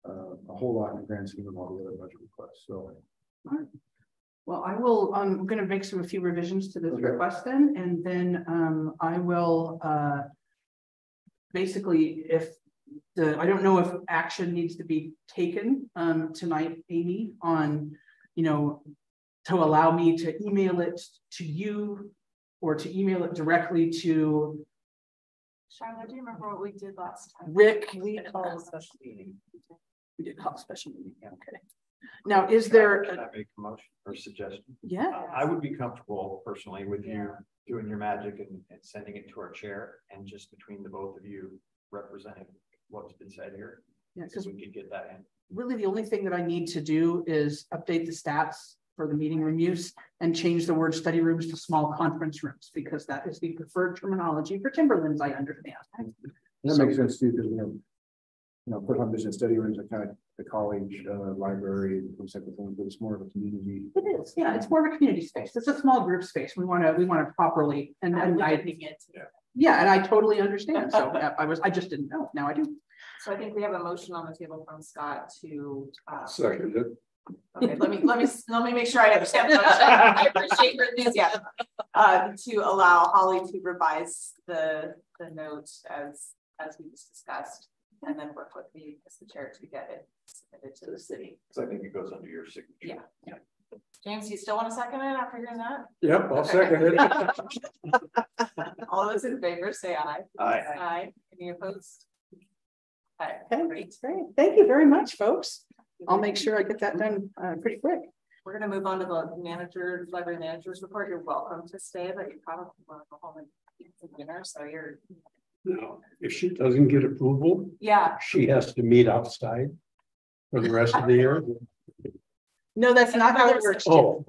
a whole lot in the grand scheme of all the other budget requests. So. All right. Well, I will, I'm going to make a few revisions to this request then, and then I will basically, I don't know if action needs to be taken tonight, Amy, on, to allow me to email it to you or to email it directly to Charlotte, do you remember what we did last time? Rick? We called a special meeting. We did call a special meeting. Okay. Now, is there? Can I make a motion or suggestion? Yeah. I would be comfortable personally with you doing your magic and sending it to our chair, and just between the both of you representing what's been said here. Yeah, because we could get that in. Really, the only thing that I need to do is update the stats for the meeting room use and change the word study rooms to small conference rooms, because that is the preferred terminology for Timberlands, I understand. That makes sense too, because put on business study rooms are kind of the college library and those type of things, but it's more of a community. It is, yeah, it's more of a community space. It's a small group space. We want to properly and yeah, and I totally understand. So I just didn't know. Now I do. So I think we have a motion on the table from Scott to second it. Okay, let me make sure I understand the motion. I appreciate your enthusiasm. To allow Holly to revise the note as we just discussed, and then work with me as the chair to get it submitted to the city. So I think it goes under your signature. Yeah. James, you still want to second it after hearing that? Yep, I'll second it. All those in favor say aye. Aye. Aye. Any opposed? Okay, great. Thank you very much, folks. I'll make sure I get that done pretty quick. We're going to move on to the library manager's report. You're welcome to stay, but you probably want to go home and eat some dinner. So you're. No, if she doesn't get approval, she has to meet outside for the rest of the year. No, that's not how it works. Oh,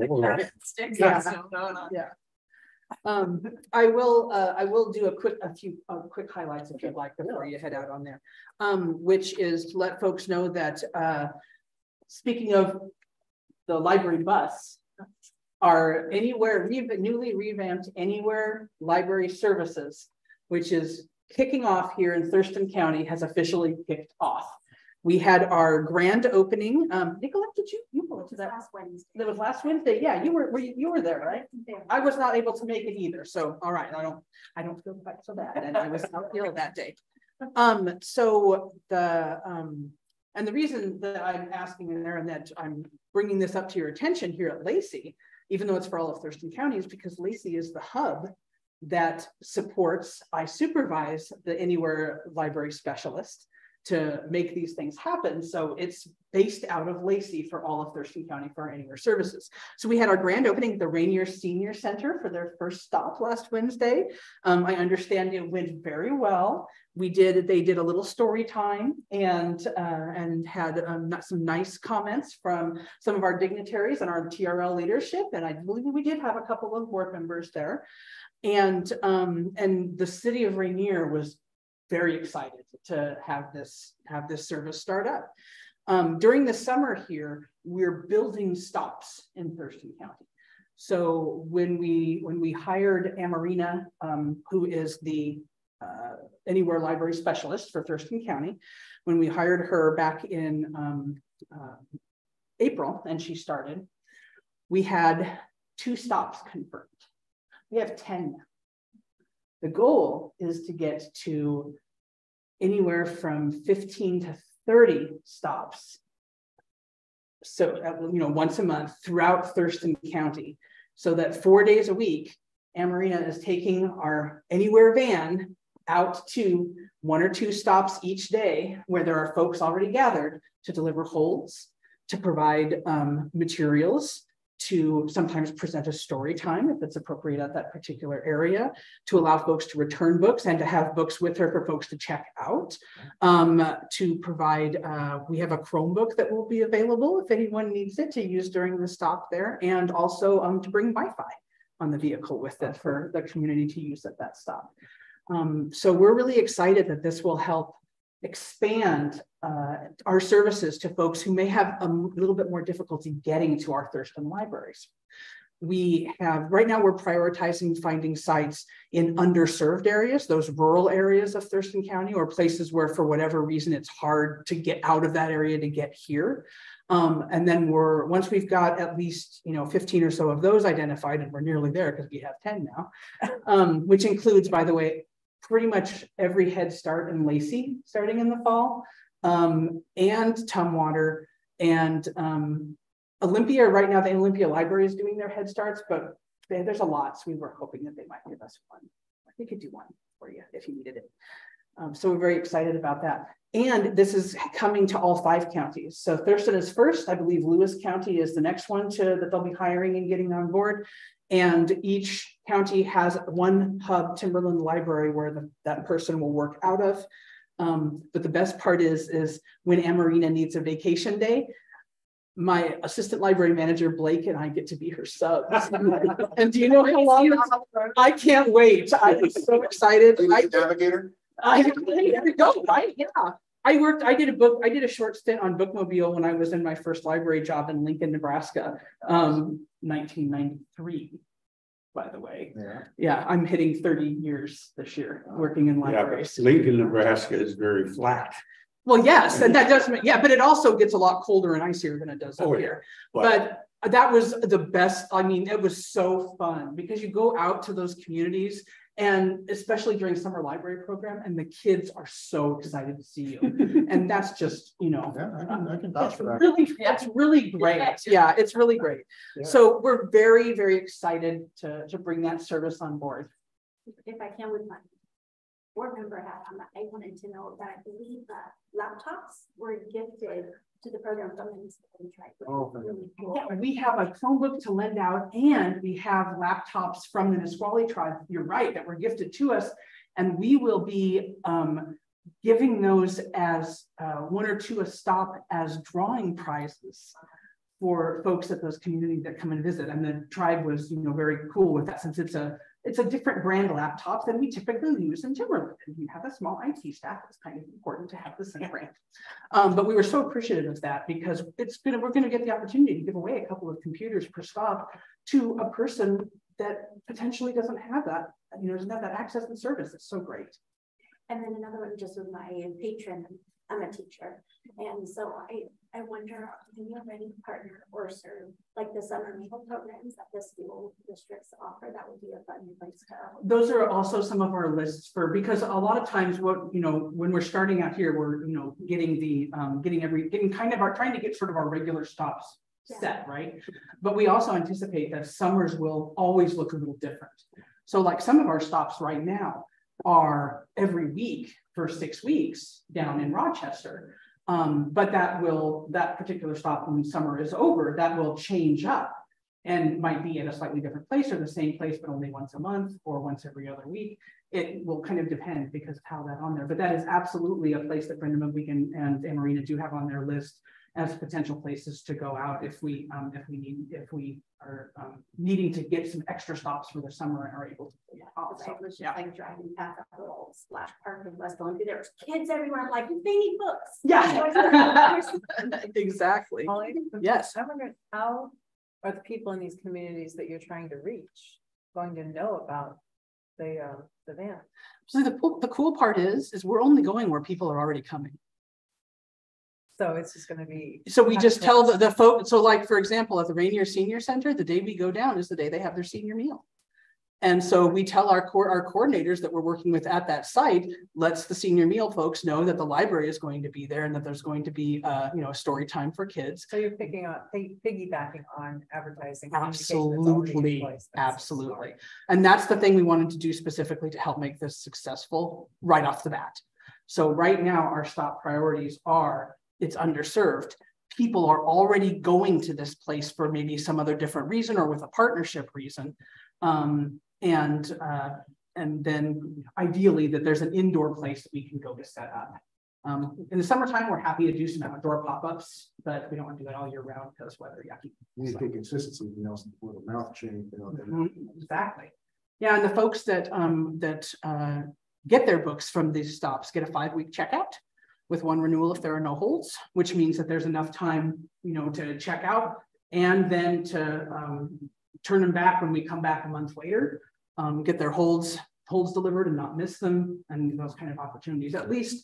yeah. I will do a few quick highlights if you'd like before you head out on there, which is to let folks know that speaking of the library bus, our newly revamped Anywhere Library Services, which is kicking off here in Thurston County, has officially kicked off. We had our grand opening. Nicolette, did you go to that? Last Wednesday. That was last Wednesday. Yeah, you were there, right? I was not able to make it either. So, all right, I don't feel quite so bad, and I was not ill that day. So and the reason that I'm asking in there and that I'm bringing this up to your attention here at Lacey, even though it's for all of Thurston County, is because Lacey is the hub that supports, I supervise the Anywhere Library Specialist to make these things happen. So it's based out of Lacey for all of Thurston County for our Anywhere services. So we had our grand opening at the Rainier Senior Center for their first stop last Wednesday. I understand it went very well. They did a little story time and had some nice comments from some of our dignitaries and our TRL leadership. And I believe we did have a couple of board members there. And the city of Rainier was very excited to have this service start up. During the summer here, we're building stops in Thurston County. So when we hired Amarina, who is the Anywhere Library Specialist for Thurston County, when we hired her back in April and she started, we had 2 stops confirmed. We have 10 now. The goal is to get to anywhere from 15 to 30 stops. So, once a month throughout Thurston County, so that 4 days a week, Amarina is taking our Anywhere van out to 1 or 2 stops each day where there are folks already gathered to deliver holds, to provide materials, to sometimes present a story time if it's appropriate at that particular area, to allow folks to return books and to have books with her for folks to check out, to provide, we have a Chromebook that will be available if anyone needs it to use during the stop there, and also to bring Wi-Fi on the vehicle with it for the community to use at that stop. So we're really excited that this will help expand our services to folks who may have a little bit more difficulty getting to our Thurston libraries. Right now we're prioritizing finding sites in underserved areas, those rural areas of Thurston County, or places where for whatever reason it's hard to get out of that area to get here. And then once we've got at least 15 or so of those identified, and we're nearly there because we have 10 now, which includes, by the way, pretty much every Head Start in Lacey starting in the fall, and Tumwater and Olympia. Right now, the Olympia Library is doing their Head Starts, but there's a lot, so we were hoping that they might give us one. We could do one for you if you needed it. So we're very excited about that. And this is coming to all 5 counties. So Thurston is first. I believe Lewis County is the next one that they'll be hiring and getting on board. And each county has one hub Timberland library where that person will work out of. But the best part is when Amarina needs a vacation day, my assistant library manager, Blake, and I get to be her subs. And do you know how long? I can't wait. I'm so excited. Navigator? There we go, right? Yeah. I did a short stint on Bookmobile when I was in my first library job in Lincoln, Nebraska, 1993, by the way. Yeah, I'm hitting 30 years this year working in libraries. Yeah, Lincoln, Nebraska is very flat. Well, yes, and that does, but it also gets a lot colder and icier than it does up here. But that was the best. I mean, it was so fun because you go out to those communities, and especially during summer library program, and the kids are so excited to see you. And that's just, Yeah, I can vouch for that. It's really great. Yeah, it's really great. Yeah. So we're very, very excited to bring that service on board. If I can, with my board member hat on, I wanted to know that I believe laptops were gifted to the program from the municipality. Oh, really cool. Yeah, we have a Chromebook to lend out, and we have laptops from the Nisqually tribe. You're right, that were gifted to us, and we will be giving those as 1 or 2 a stop as drawing prizes for folks at those communities that come and visit. And the tribe was, very cool with that, since it's a different brand laptop than we typically use in Timberland. And you have a small IT staff, it's kind of important to have the same brand. But we were so appreciative of that because we're going to get the opportunity to give away a couple of computers per stop to a person that potentially doesn't have that, doesn't have that access and service. It's so great. And then another one just with my patron. I'm a teacher. And so I wonder, do you have any partner or serve like the summer meal programs that the school districts offer? That would be a fun place to. Those are also some of our lists because a lot of times when we're starting out here, we're, getting trying to get sort of our regular stops set, right? But we also anticipate that summers will always look a little different. So like some of our stops right now are every week for 6 weeks down in Rochester. But that particular stop when summer is over, that will change up and might be at a slightly different place or the same place, but only once a month or once every other week. It will kind of depend because of how that's on there. But that is absolutely a place that Brenda McWeek and Marina do have on their list as potential places to go out if we are needing to get some extra stops for the summer and are able to. I was just like driving past that little splash park in West Olympia. There was kids everywhere. I'm like, they need books. Yeah, exactly. Holly, Yes. I wonder how are the people in these communities that you're trying to reach going to know about the van? So the cool part is we're only going where people are already coming. So it's just going to be. So we just tell the folks. So like, for example, at the Rainier Senior Center, the day we go down is the day they have their senior meal. And so we tell our coordinators that we're working with at that site, lets the senior meal folks know that the library is going to be there and that there's going to be a story time for kids. So you're piggybacking on advertising. Absolutely. Absolutely. And that's the thing we wanted to do specifically to help make this successful right off the bat. So right now our stop priorities are it's underserved. People are already going to this place for maybe some other different reason or with a partnership reason. And then ideally that there's an indoor place that we can go to set up. In the summertime, we're happy to do some outdoor pop-ups, but we don't want to do that all year round because weather yucky. You need to take consistency, word of mouth chain. Exactly. Yeah, and the folks that get their books from these stops get a 5-week checkout with 1 renewal if there are no holds, which means that there's enough time, to check out and then to turn them back when we come back a month later, get their holds delivered and not miss them, and those kind of opportunities. At least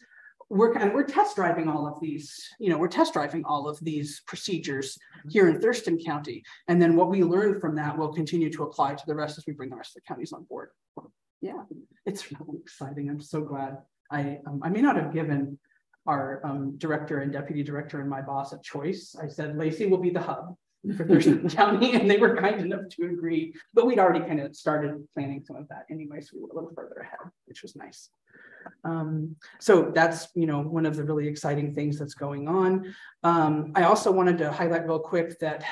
we're test driving all of these, we're test driving all of these procedures here in Thurston County. And then what we learn from that will continue to apply to the rest as we bring the rest of the counties on board. Yeah, it's really exciting. I'm so glad. I may not have given our director and deputy director and my boss a choice. I said, Lacey will be the hub for Thurston County, and they were kind enough to agree, but we'd already kind of started planning some of that anyway, so we were a little further ahead, which was nice. So that's, one of the really exciting things that's going on. I also wanted to highlight real quick that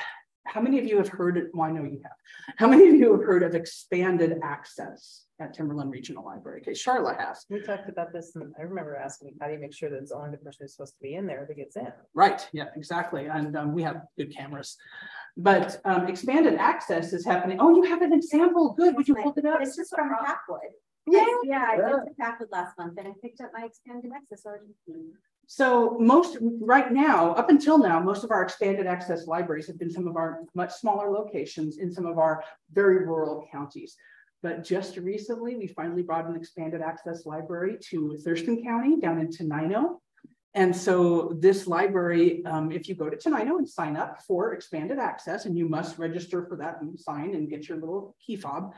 how many of you have heard, well, I know you have, how many of you have heard of expanded access at Timberland Regional Library? Okay, Charlotte has. We talked about this, and I remember asking, how do you make sure that it's only the person who's supposed to be in there that gets in? Right, yeah, exactly. And we have good cameras. But expanded access is happening. Oh, you have an example. Good. Would you hold it up? It's just from Packwood. Yeah. Yeah, I went to Packwood last month and I picked up my expanded access. So right now, up until now, most of our expanded access libraries have been some of our much smaller locations in some of our very rural counties. But just recently, we finally brought an expanded access library to Thurston County down in Tenino. And so this library, if you go to Tenino and sign up for expanded access, and you must register for that and sign and get your little key fob,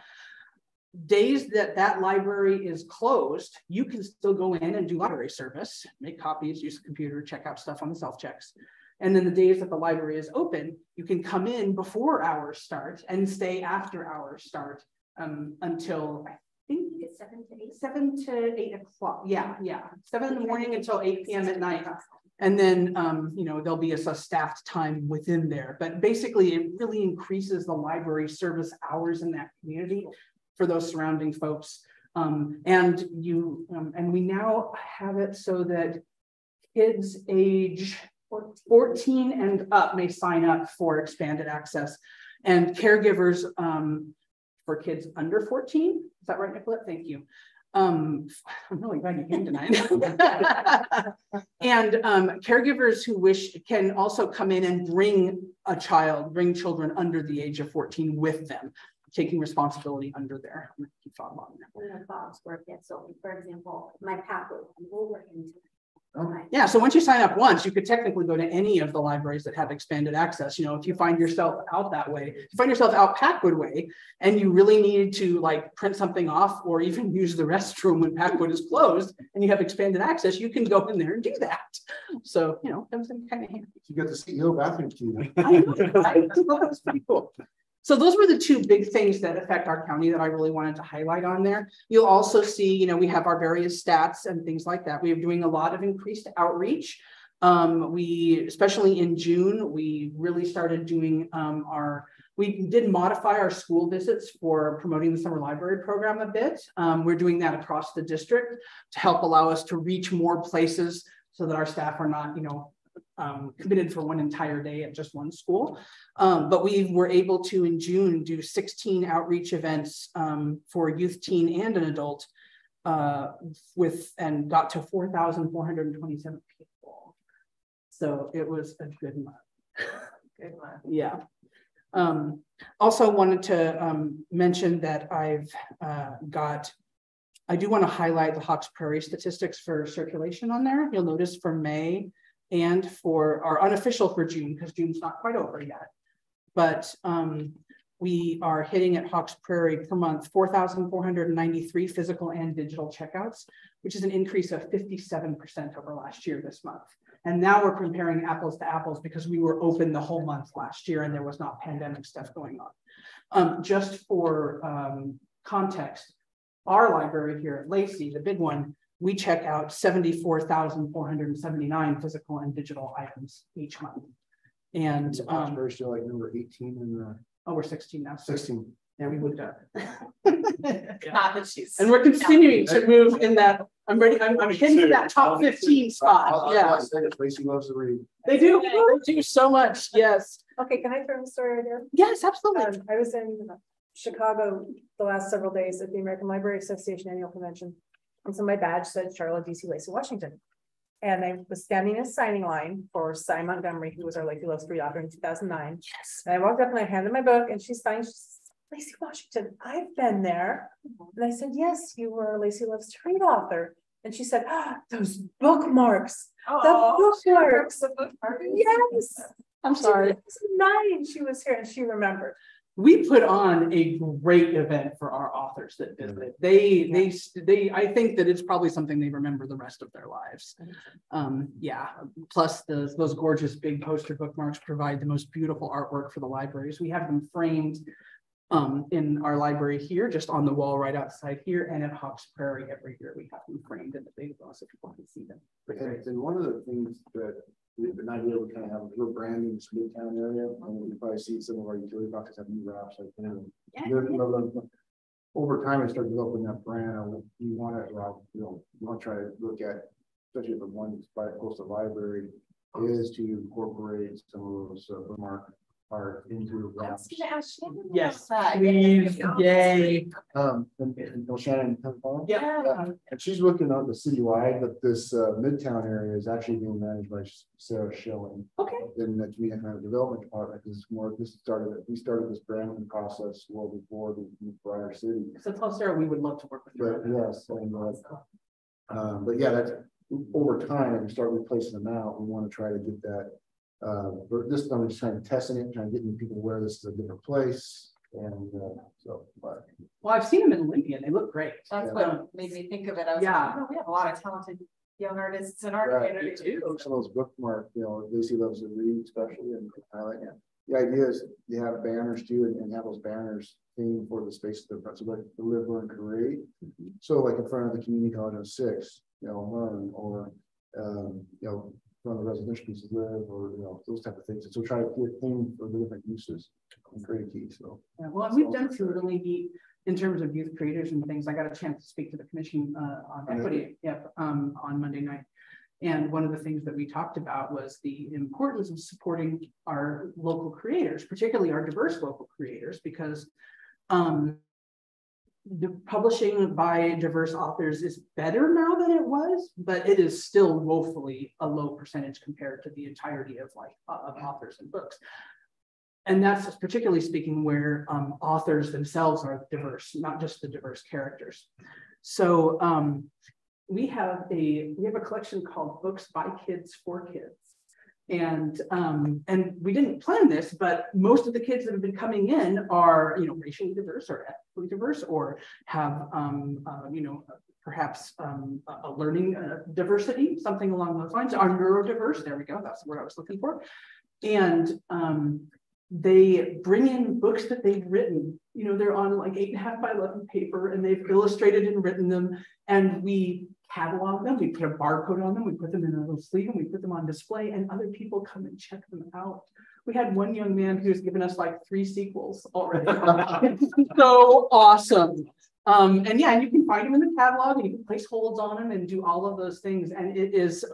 days that library is closed, you can still go in and do library service, make copies, use the computer, check out stuff on the self-checks. And then the days that the library is open, you can come in before hours start and stay after hours start until I think it's 7 to 8 o'clock. Yeah. 7 in the morning until 8 p.m. at night. And then, there'll be a staffed time within there. But basically, it really increases the library service hours in that community for those surrounding folks. And we now have it so that kids age 14 and up may sign up for expanded access, and caregivers for kids under 14. Is that right, Nicolette? Thank you. I'm really glad you came tonight. And caregivers who wish can also come in and bring children under the age of 14 with them, taking responsibility under there. When the fobs work, so for example, my pathway, we're working Yeah, so once you sign up once, you could technically go to any of the libraries that have expanded access. You know, if you find yourself out that way, if you find yourself out Packwood way, and you really need to like print something off or even use the restroom when Packwood is closed and you have expanded access, you can go in there and do that. So, you know, that was kind of handy. You got the CEO bathroom key. I know, right? That was pretty cool. So those were the two big things that affect our county that I really wanted to highlight on there. You'll also see, you know, we have our various stats and things like that. We are doing a lot of increased outreach. Especially in June, we really started doing we did modify our school visits for promoting the summer library program a bit. We're doing that across the district to help allow us to reach more places so that our staff are not, you know, committed for one entire day at just one school. But we were able to, in June, do 16 outreach events for youth, teen, and an adult and got to 4,427 people. So it was a good month. Good month. Yeah. Also wanted to mention that I do want to highlight the Hawks Prairie statistics for circulation on there. You'll notice for May and for our unofficial for June, because June's not quite over yet. But we are hitting at Hawks Prairie per month 4,493 physical and digital checkouts, which is an increase of 57% over last year this month. And now we're comparing apples to apples because we were open the whole month last year and there was not pandemic stuff going on. Just for context, our library here at Lacey, the big one, we check out 74,479 physical and digital items each month. And we're still like number 18 in the. Oh, we're 16 now. 16. Yeah, we moved up. Not that she's. And we're continuing to move in that. I'm hitting that top 15 spot. Yeah. Lacey loves to read. They do so much. Yes. Okay, can I throw a story right there? Yes, absolutely. I was in Chicago the last several days at the American Library Association annual convention. And so my badge said Charlotte DC Lacey, Washington. And I was standing in a signing line for Cy Montgomery, who was our Lacey Loves Free author in 2009. Yes. And I walked up and I handed my book and she signed, Lacey Washington, I've been there. And I said, yes, you were a Lacey Loves to Read author. And she said, those bookmarks, the bookmarks. Yes. I'm sorry. 2009 she was here and she remembered. We put on a great event for our authors that visited. I think that it's probably something they remember the rest of their lives. Yeah. Plus those gorgeous big poster bookmarks provide the most beautiful artwork for the libraries. We have them framed in our library here, just on the wall right outside here, and at Hawks Prairie every year we have them framed in the big glass so people can see them. And one of the things that we've been able to kind of have a little branding in this Midtown area. And you can probably see some of our utility boxes have new wraps like that. Over time, I started developing that brand. You want to, you want to try to look at, especially the one that's by close to the library, is to incorporate some of those bookmark art into the wraps. Yes, please, yay. And Shannon, yeah. And she's looking on the citywide, but this Midtown area is actually being managed by Sarah Schilling. Okay. In the community economic development department, because we started this branding process well before the prior city. So tell Sarah we would love to work with you. But yes, and but yeah, that's over time, as we start replacing them out, we want to try to get that. But this time, we're just trying to testing it, trying to get people aware this is a different place. And well, I've seen them in Olympia, they look great. That's what made me think of it. I was like, oh, we have a lot of talented young artists in our community too. Some of those bookmark, Lacey Loves to Read, especially, and highlight. The idea is you have banners too, and have those banners themed for the space of the front, so like deliver and create. So like in front of the community college of 6, learn, or from the residential pieces live, or those type of things. And so try to get things for the different uses and create keys. So yeah, well, we've done some really neat in terms of youth creators and things. I got a chance to speak to the commission on equity on Monday night. And one of the things that we talked about was the importance of supporting our local creators, particularly our diverse local creators, because the publishing by diverse authors is better now than it was, but it is still woefully a low percentage compared to the entirety of of authors and books. And that's particularly speaking where authors themselves are diverse, not just the diverse characters. So we have a collection called Books by Kids for Kids. And we didn't plan this, but most of the kids that have been coming in are, you know, racially diverse or ethnically diverse, or have, you know, perhaps a learning diversity, something along those lines, are neurodiverse. There we go. That's the word I was looking for. And they bring in books that they've written. You know, they're on like 8.5 by 11 paper, and they've illustrated and written them. And we catalog them. We put a barcode on them. We put them in a little sleeve, and we put them on display. And other people come and check them out. We had one young man who's given us like 3 sequels already. It's so awesome. And yeah, and you can find them in the catalog, and you can place holds on them and do all of those things. And it is,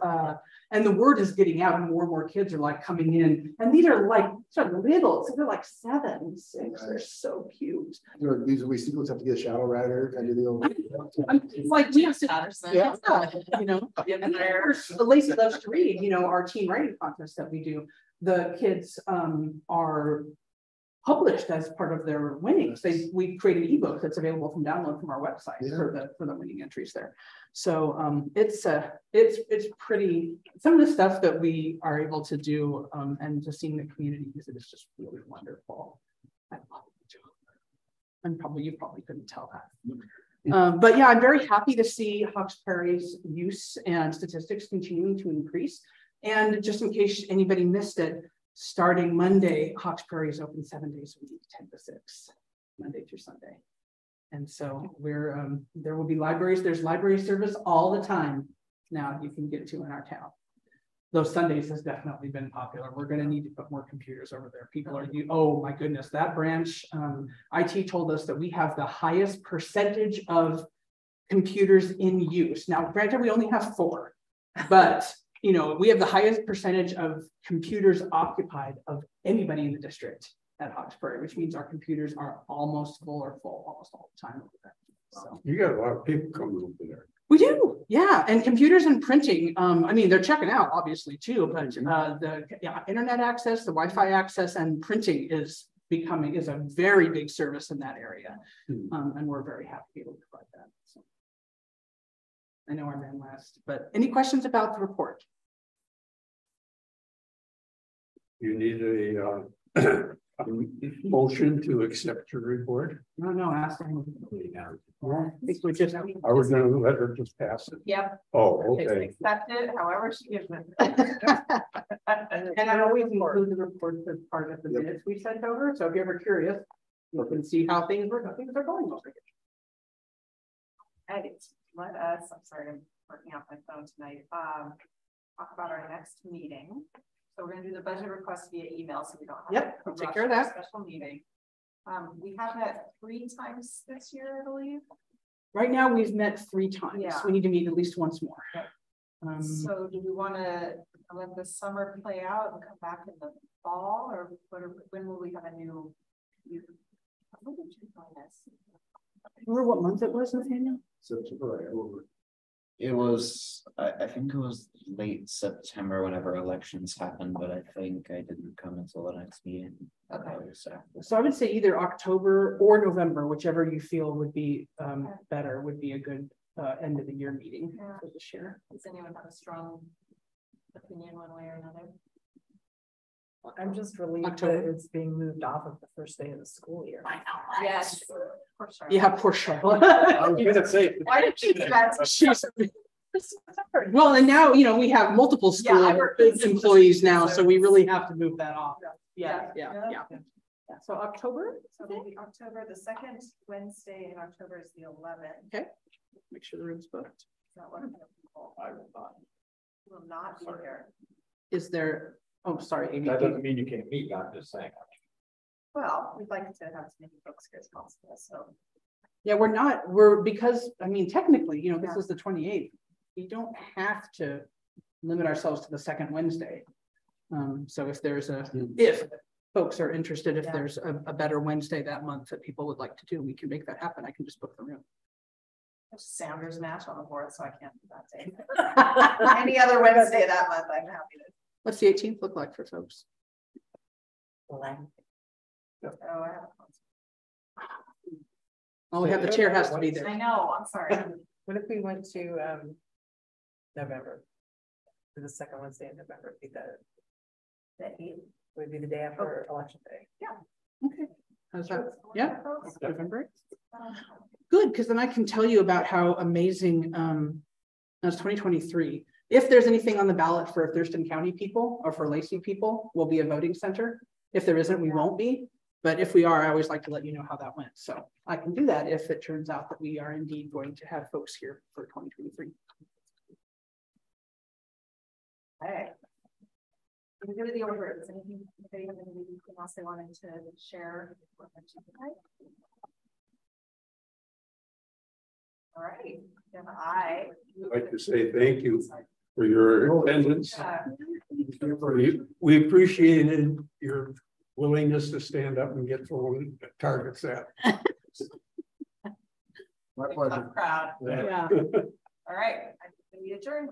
and the word is getting out, and more kids are like coming in. And these are like sort of little, so they're like 7, 6. They're so cute. These we sequels have to get a shadow rider and do the old. It's like Patterson. Yeah, you know. And Lacey loves to read. You know, our teen writing contest that we do. The kids are published as part of their winnings. We create an ebook that's available from download from our website for the winning entries there. So it's pretty, some of the stuff that we are able to do and just seeing the community use it is just really wonderful. I love it. And you probably couldn't tell that. But yeah, I'm very happy to see Hawks Prairie's use and statistics continuing to increase. And just in case anybody missed it, starting Monday, Hawks Prairie is open 7 days a week, 10 to 6, Monday through Sunday. And so we're there will be libraries. There's library service all the time now you can get to in our town. Those Sundays has definitely been popular. We're going to need to put more computers over there. People are, oh my goodness, that branch, IT told us that we have the highest percentage of computers in use. Now, granted, we only have 4, but you know, we have the highest percentage of computers occupied of anybody in the district at Hawks Prairie, which means our computers are almost full or full almost all the time over there. So You got a lot of people coming over there. we do, yeah. And computers and printing, I mean, they're checking out obviously too, but the internet access, the Wi-Fi access, and printing is a very big service in that area. And we're very happy to be able to provide that. So I know I ran last, but any questions about the report? You need a motion to accept your report. No, ask them. I think we just. I was going to let her just pass it. Yep. Oh, okay. Accept it, however she gives it. And I always include the report as part of the minutes we sent over. So if you're ever curious, you can see how things are going over here. And let us, I'm sorry, I'm working off my phone tonight. Talk about our next meeting. So we're going to do the budget request via email, so we don't have we'll take care of that special meeting. We have met 3 times this year, I believe. Right now, we've met 3 times. Yeah. We need to meet at least once more. So do we want to let the summer play out and come back in the fall, or when will we have a new? Remember what month it was, Nathaniel? September. It was, I think it was late September whenever elections happened, but I think I didn't come until the next meeting. Okay. So I would say either October or November, whichever you feel would be better, would be a good end of the year meeting for this year. Does anyone have a strong opinion one way or another? I'm just relieved October. that it's being moved off of the first day of the school year. I know, right? Yes. Poor Charlotte. Yeah, poor Charlotte. I was going to say. Why did you do that? She's well, and now you know we have multiple school employees now, so we really have to move that off. Yeah. So October. So it'll be October, the 2nd Wednesday in October is the 11th. Okay. Make sure the room's booked. Not one of the people. I will not. Will not be here. Is there? Oh, sorry, Amy. That doesn't mean you can't meet, I'm just saying. Well, we'd like to have as many folks here as possible. So yeah, because I mean, technically, you know, this is the 28th. We don't have to limit ourselves to the 2nd Wednesday. So if folks are interested, if there's a better Wednesday that month that people would like to do, we can make that happen. I can just book the room. there's Sounders match on the board, so I can't do that day. Any other Wednesday that month, I'm happy to. What's the 18th look like for folks? Oh, I have Oh, we have the chair has to be there. I know, I'm sorry. What if we went to November? For the second Wednesday in November, be the 8th would be the day after election day. Yeah. Okay. How's that? Yeah. November. Good, because then I can tell you about how amazing that's 2023. If there's anything on the ballot for Thurston County people or for Lacey people, we'll be a voting center. If there isn't, we won't be. But if we are, I always like to let you know how that went. So I can do that if it turns out that we are indeed going to have folks here for 2023. Okay. We'll go to the order. Is anything else they wanted to share? All right. Then I'd like to say thank you for your attendance. Yeah. We appreciated your willingness to stand up and get thrown targets at. My pleasure. Crowd. Yeah. All right. I think we adjourn.